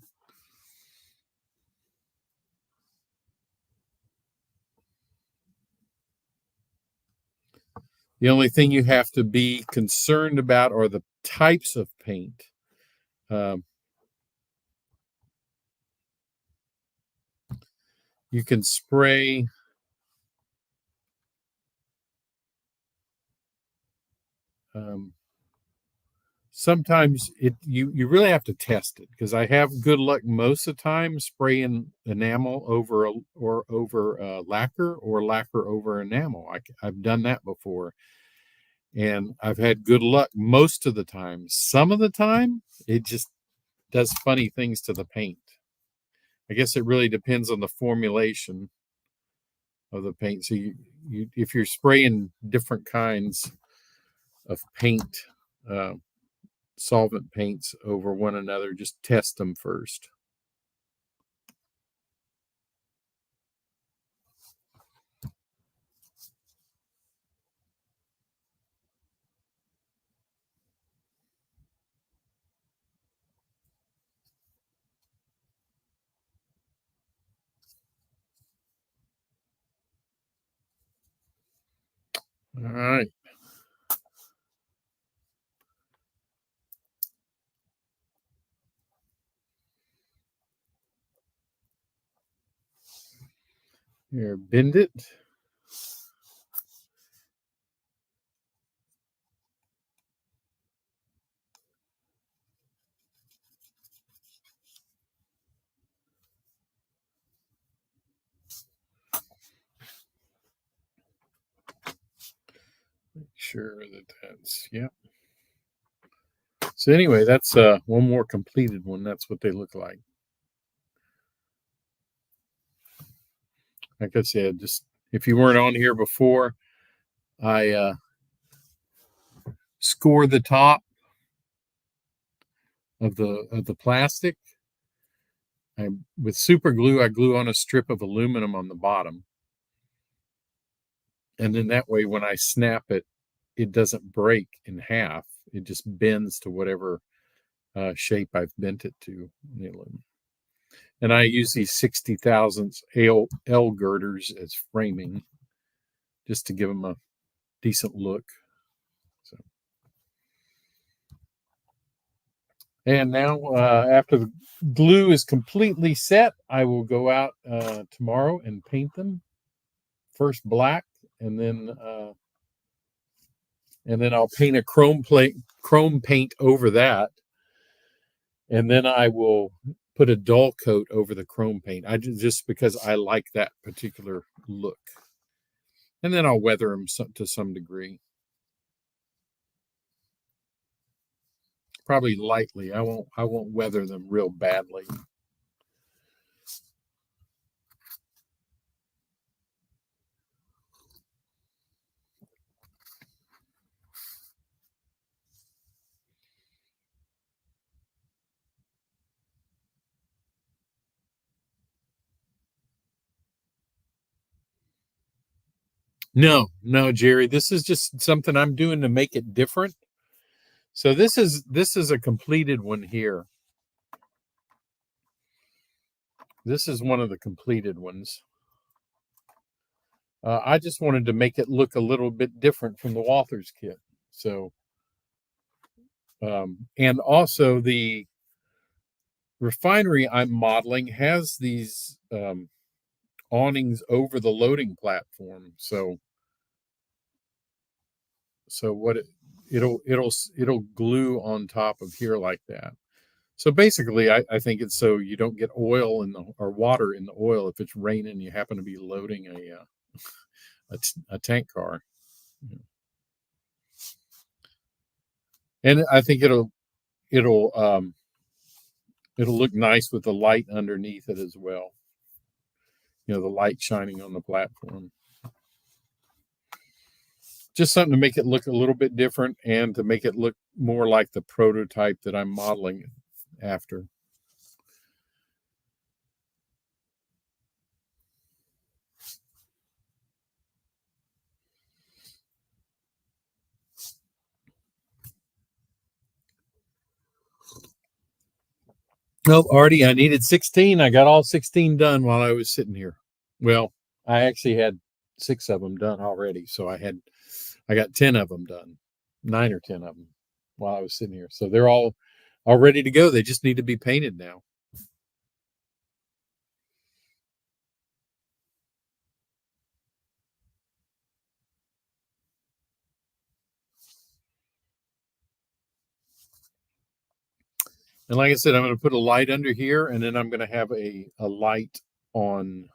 The only thing you have to be concerned about are the types of paint. Um, you can spray um, sometimes you really have to test it, because I have good luck most of the time spraying enamel over lacquer, or lacquer over enamel. I've done that before, and I've had good luck most of the time. Some of the time it just does funny things to the paint. I guess it really depends on the formulation of the paint. So if you're spraying different kinds of paint, uh, solvent paints over one another, just test them first. All right. Here, bend it. Make sure that's, yeah. So anyway, that's one more completed one. That's what they look like. Like I said, just if you weren't on here before, I score the top of the plastic. With super glue, I glue on a strip of aluminum on the bottom, and then that way, when I snap it, it doesn't break in half. It just bends to whatever shape I've bent it to. And I use these 60 thousandths L girders as framing just to give them a decent look. So, and now after the glue is completely set, I will go out tomorrow and paint them. First black, and then I'll paint a chrome paint over that, and then I will put a dull coat over the chrome paint. Just because I like that particular look, and then I'll weather them to some degree. Probably lightly. I won't weather them real badly. No, Jerry. This is just something I'm doing to make it different. So this is a completed one here. This is one of the completed ones. I just wanted to make it look a little bit different from the Walthers kit. So, and also the refinery I'm modeling has these awnings over the loading platform. So what it'll glue on top of here like that. So basically, I think it's so you don't get oil or water in the oil if it's raining. You happen to be loading a tank car, and I think it'll look nice with the light underneath it as well. The light shining on the platform. Just something to make it look a little bit different and to make it look more like the prototype that I'm modeling after. Nope, already I needed 16. I got all 16 done while I was sitting here. Well, I actually had 6 of them done already. So I got 10 of them done, 9 or 10 of them while I was sitting here. So they're all ready to go. They just need to be painted now. And like I said, I'm going to put a light under here, and then I'm going to have a light on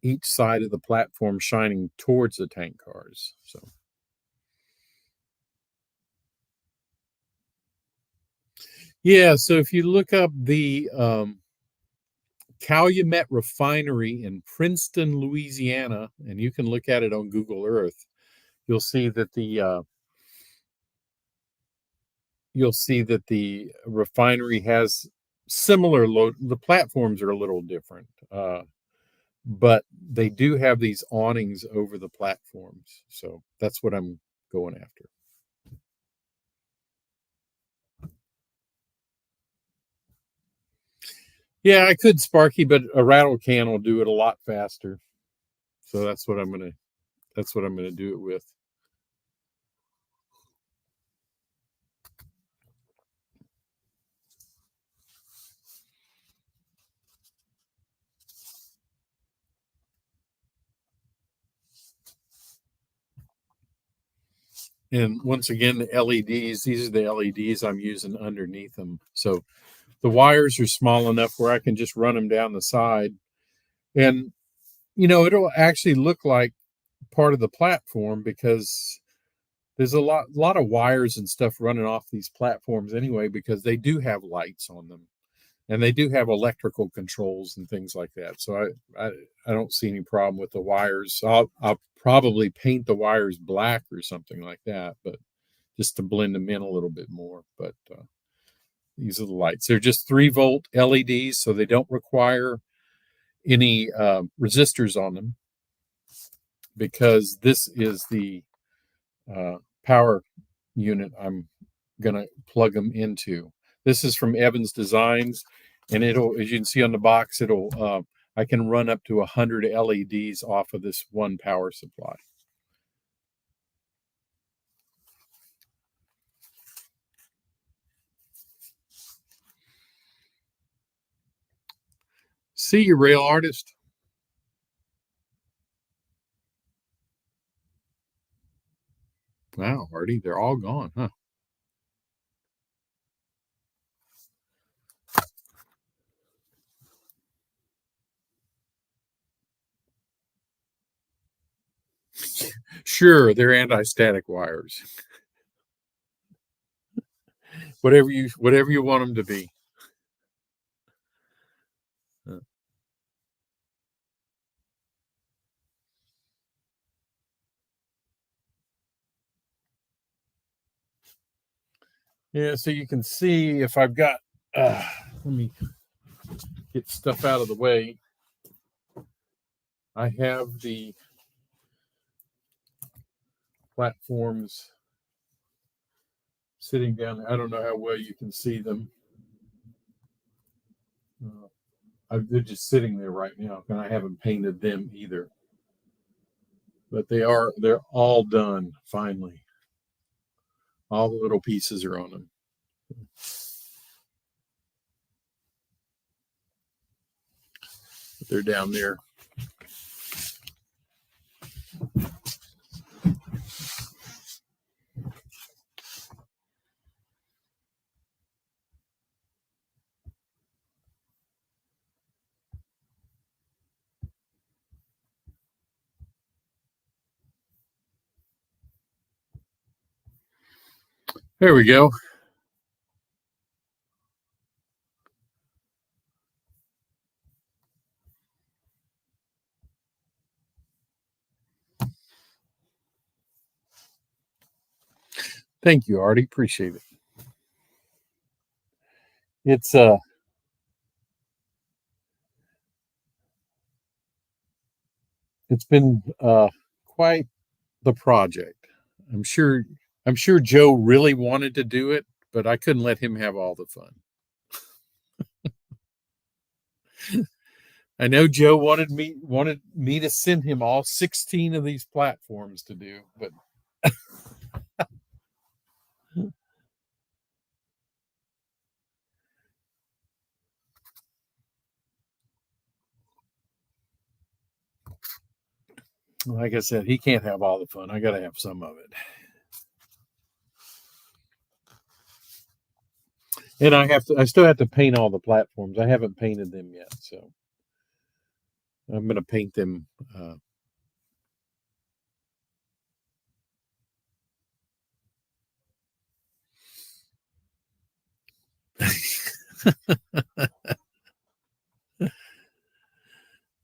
each side of the platform shining towards the tank cars. So yeah, so if you look up the Calumet Refinery in Princeton, Louisiana, and you can look at it on Google Earth, you'll see that the refinery has similar load. The platforms are a little different, but they do have these awnings over the platforms. So that's what I'm going after. Yeah, I could Sparky, but a rattle can will do it a lot faster. So that's what I'm gonna do it with. And once again, the LEDs, these are the LEDs I'm using underneath them. So the wires are small enough where I can just run them down the side. And, it'll actually look like part of the platform because there's a lot of wires and stuff running off these platforms anyway, because they do have lights on them. And they do have electrical controls and things like that. So I don't see any problem with the wires. I'll probably paint the wires black or something like that, but just to blend them in a little bit more. But these are the lights. They're just 3-volt LEDs, so they don't require any resistors on them, because this is the power unit I'm going to plug them into. This is from Evans Designs. And it'll, as you can see on the box, it'll I can run up to 100 LEDs off of this one power supply. See you, rail artist. Wow, Artie, they're all gone, huh? Sure, they're anti-static wires. Whatever you want them to be. Yeah, so you can see if I've got, let me get stuff out of the way. I have the platforms sitting down there. I don't know how well you can see them. They're just sitting there right now, and I haven't painted them either. But they're all done finally. All the little pieces are on them. They're down there. There we go. Thank you, Artie. Appreciate it. It's been quite the project. I'm sure Joe really wanted to do it, but I couldn't let him have all the fun. I know Joe wanted me to send him all 16 of these platforms to do, but like I said, he can't have all the fun. I got to have some of it. And I still have to paint all the platforms. I haven't painted them yet, so I'm going to paint them.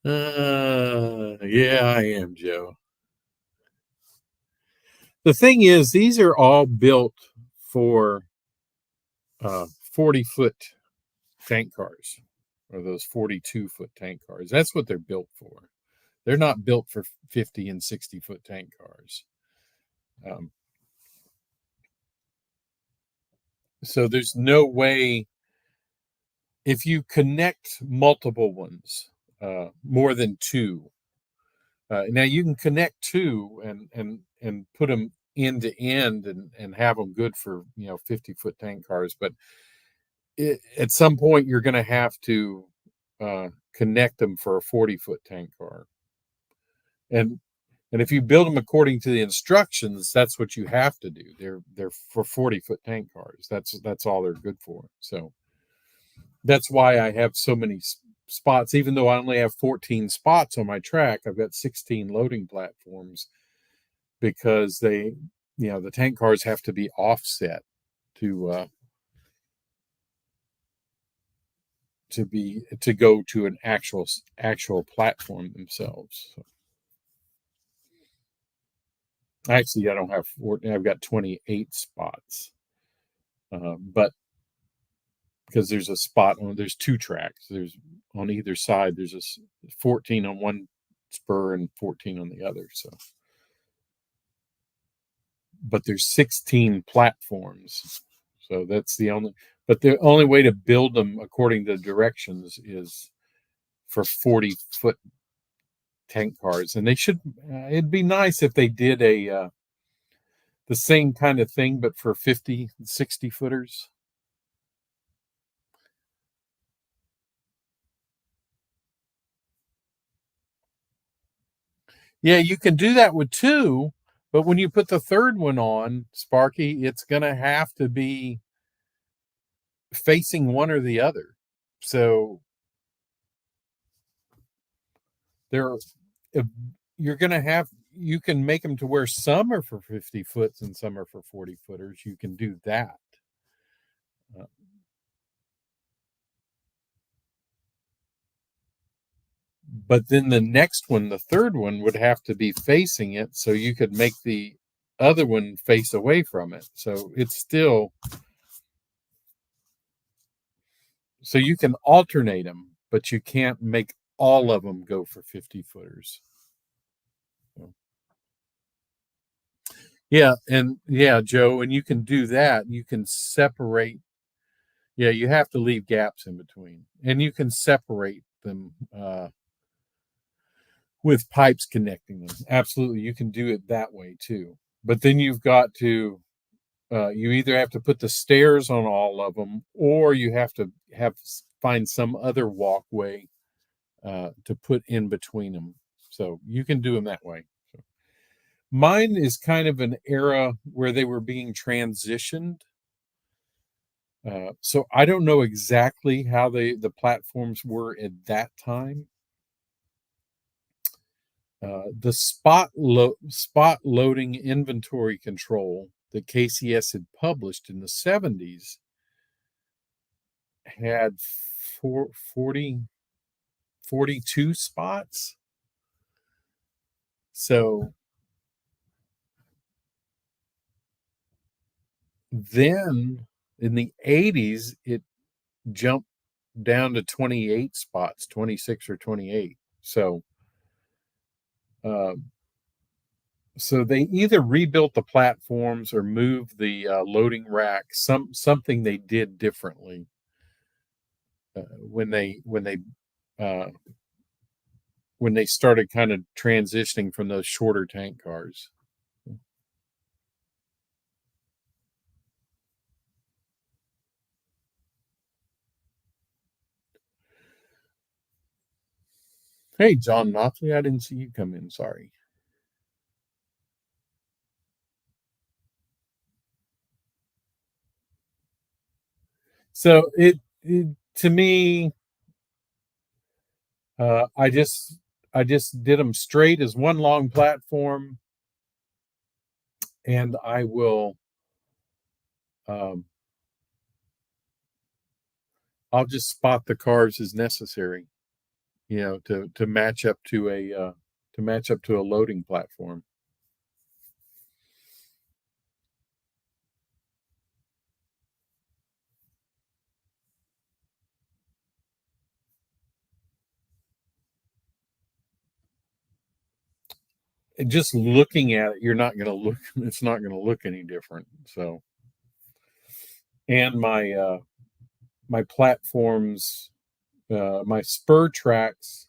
Yeah, I am, Joe. The thing is, these are all built for 40-foot tank cars, or those 42-foot tank cars. That's what they're built for. They're not built for 50 and 60-foot tank cars. So there's no way, if you connect multiple ones, more than two. Now you can connect two and put them end to end and have them good for 50-foot tank cars, but at some point you're going to have to connect them for a 40-foot tank car, and if you build them according to the instructions, that's what you have to do. They're for 40-foot tank cars. That's all they're good for. So that's why I have so many spots. Even though I only have 14 spots on my track, I've got 16 loading platforms, because the tank cars have to be offset to go to an actual platform themselves. So actually, I don't have 14. I've got 28 spots, but because there's a spot there's two tracks. There's on either side. There's a 14 on one spur and 14 on the other. So, but there's 16 platforms. So that's the only. But the only way to build them according to directions is for 40-foot tank cars, and they should. It'd be nice if they did the same kind of thing, but for 50, 60 footers. Yeah, you can do that with two, but when you put the third one on, Sparky, it's going to have to be facing one or the other. So there, if you're going to have, you can make them to where some are for 50 foots and some are for 40 footers. You can do that. Uh, but then the next one, the third one, would have to be facing it, so you could make the other one face away from it. So it's still, so you can alternate them, but you can't make all of them go for 50 footers. So, yeah, and yeah, Joe, and you can do that. You can separate. Yeah, you have to leave gaps in between, and you can separate them with pipes connecting them. Absolutely, you can do it that way too. But then you've got to, you either have to put the stairs on all of them, or you have to find some other walkway to put in between them. So you can do them that way. So mine is kind of an era where they were being transitioned. So I don't know exactly how the platforms were at that time. The spot loading inventory control that KCS had published in the 70s had 42 spots. So then in the 80s, it jumped down to 28 spots, 26 or 28. Uh, so they either rebuilt the platforms or moved the loading rack. Something they did differently uh, when they started kind of transitioning from those shorter tank cars. Hey, John Knopfley, I didn't see you come in. Sorry. So it to me, uh, I just I just did them straight as one long platform, and I will um, I'll just spot the cars as necessary, to match up to a loading platform. And just looking at it, you're not going to look. It's not going to look any different. So, and my platforms, my spur tracks,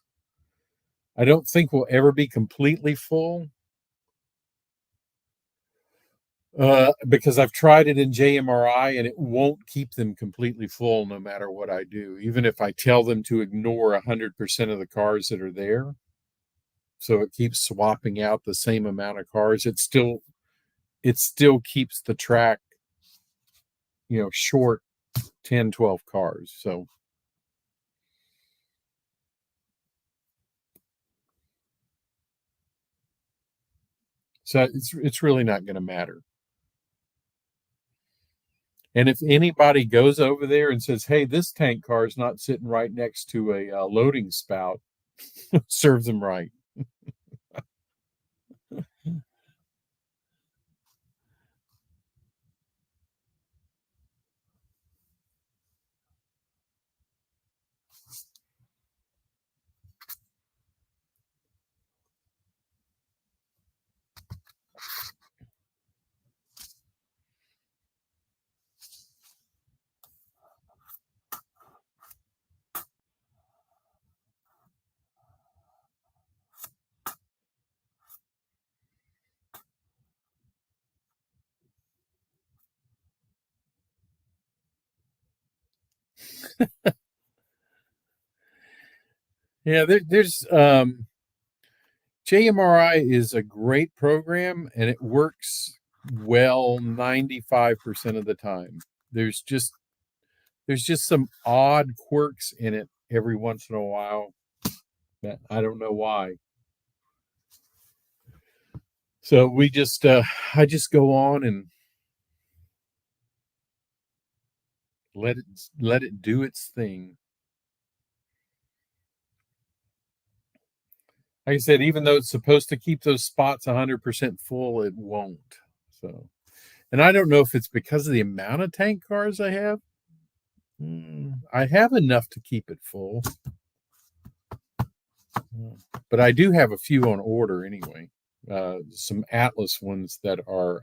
I don't think will ever be completely full. Because I've tried it in JMRI and it won't keep them completely full no matter what I do, even if I tell them to ignore 100% of the cars that are there. So it keeps swapping out the same amount of cars. It still keeps the track, short 10, 12 cars. So it's really not going to matter. And if anybody goes over there and says, "Hey, this tank car is not sitting right next to a loading spout," serves them right. Yeah, there's JMRI is a great program and it works well 95% of the time. There's just some odd quirks in it every once in a while that I don't know why. So we just I just go on and let it do its thing. Like I said, even though it's supposed to keep those spots 100% full, it won't. So, and I don't know if it's because of the amount of tank cars I have. I have enough to keep it full, but I do have a few on order anyway. Some Atlas ones that are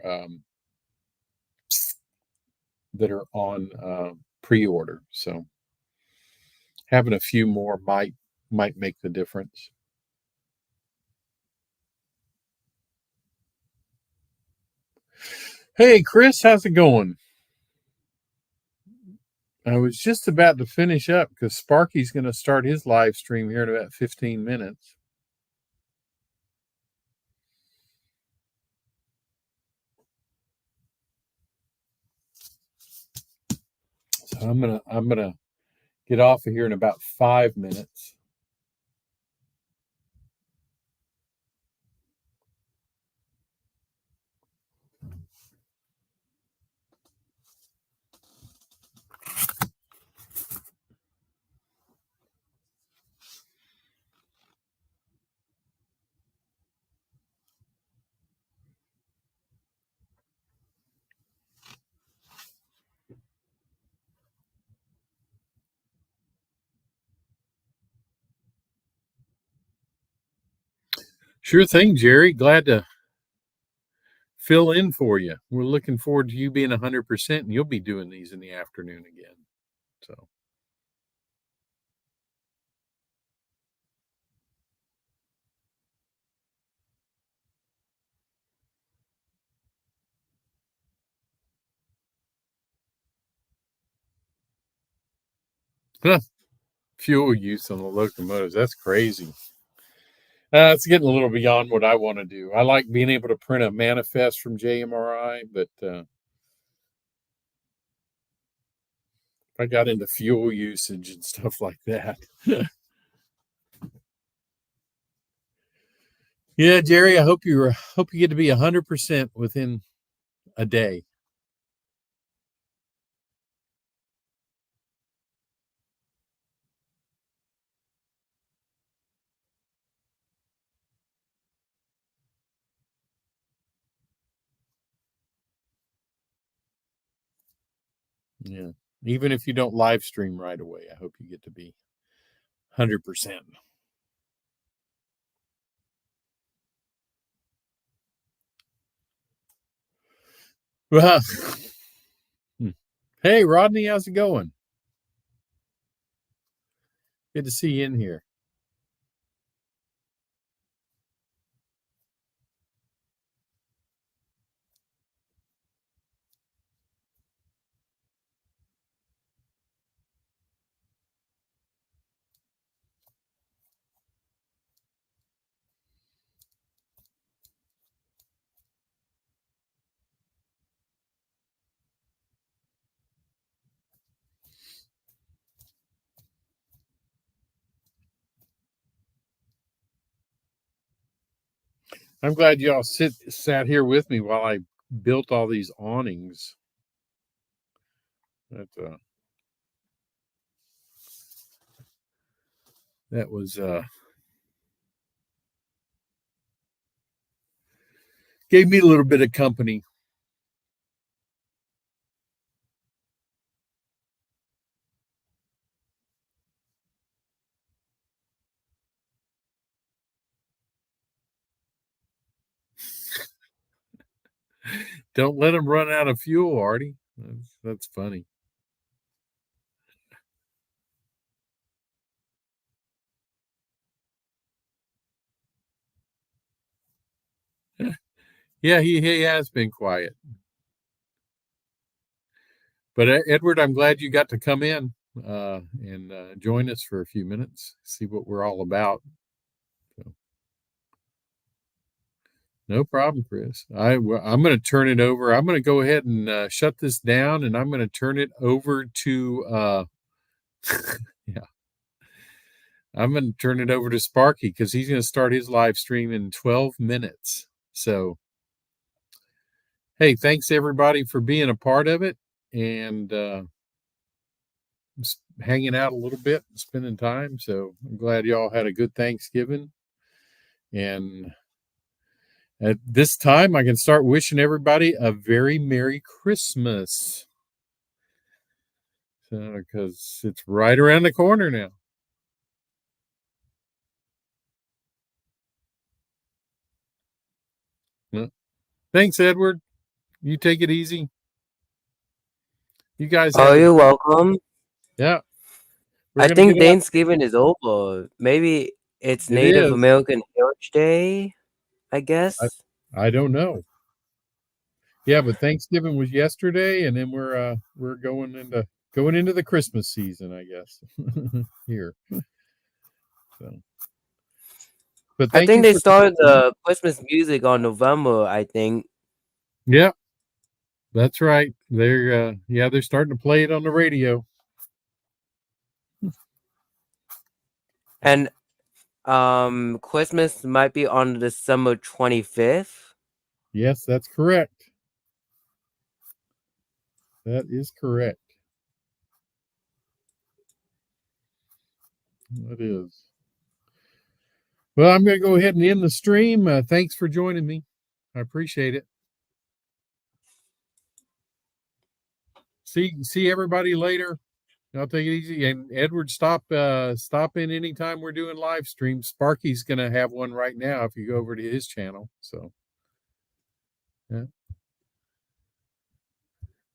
on pre-order. So having a few more might make the difference. Hey, Chris, how's it going? I was just about to finish up because Sparky's going to start his live stream here in about 15 minutes. So I'm gonna get off of here in about 5 minutes. Sure thing, Jerry. Glad to fill in for you. We're looking forward to you being 100%, and you'll be doing these in the afternoon again. So, fuel use on the locomotives. That's crazy. It's getting a little beyond what I want to do. I like being able to print a manifest from JMRI, but I got into fuel usage and stuff like that. Yeah, Jerry, I hope you get to be 100% within a day. Yeah. Even if you don't live stream right away, I hope you get to be 100%. Well, hey, Rodney, how's it going? Good to see you in here. I'm glad y'all sat here with me while I built all these awnings. That was gave me a little bit of company. Don't let them run out of fuel, Artie. That's funny. Yeah, he has been quiet. But Edward, I'm glad you got to come in. and join us for a few minutes, see what we're all about. So, no problem, Chris. I'm going to turn it over. I'm going to go ahead and shut this down, and I'm going to turn it over to yeah. I'm going to turn it over to Sparky because he's going to start his live stream in 12 minutes. So, hey, thanks everybody for being a part of it and just hanging out a little bit, spending time. So I'm glad y'all had a good Thanksgiving. And at this time, I can start wishing everybody a very Merry Christmas because it's right around the corner now. Thanks, Edward. You take it easy. You guys have. Oh, you're welcome. Yeah. I think Thanksgiving is over. Maybe it's Native American Heritage Day, I guess. I don't know. Yeah, but Thanksgiving was yesterday, and then we're going into the Christmas season, I guess. Here. So. But I think they started the Christmas music on November, I think. Yeah. That's right. They're starting to play it on the radio. And Christmas might be on December 25th. Yes, that's correct. That is correct. That is. Well, I'm going to go ahead and end the stream. Thanks for joining me. I appreciate it. See everybody later. I'll take it easy. And Edward, stop in anytime we're doing live streams. Sparky's going to have one right now if you go over to his channel. So, yeah.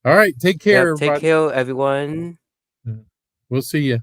All right. Take care, everybody. Take care, everyone. We'll see you.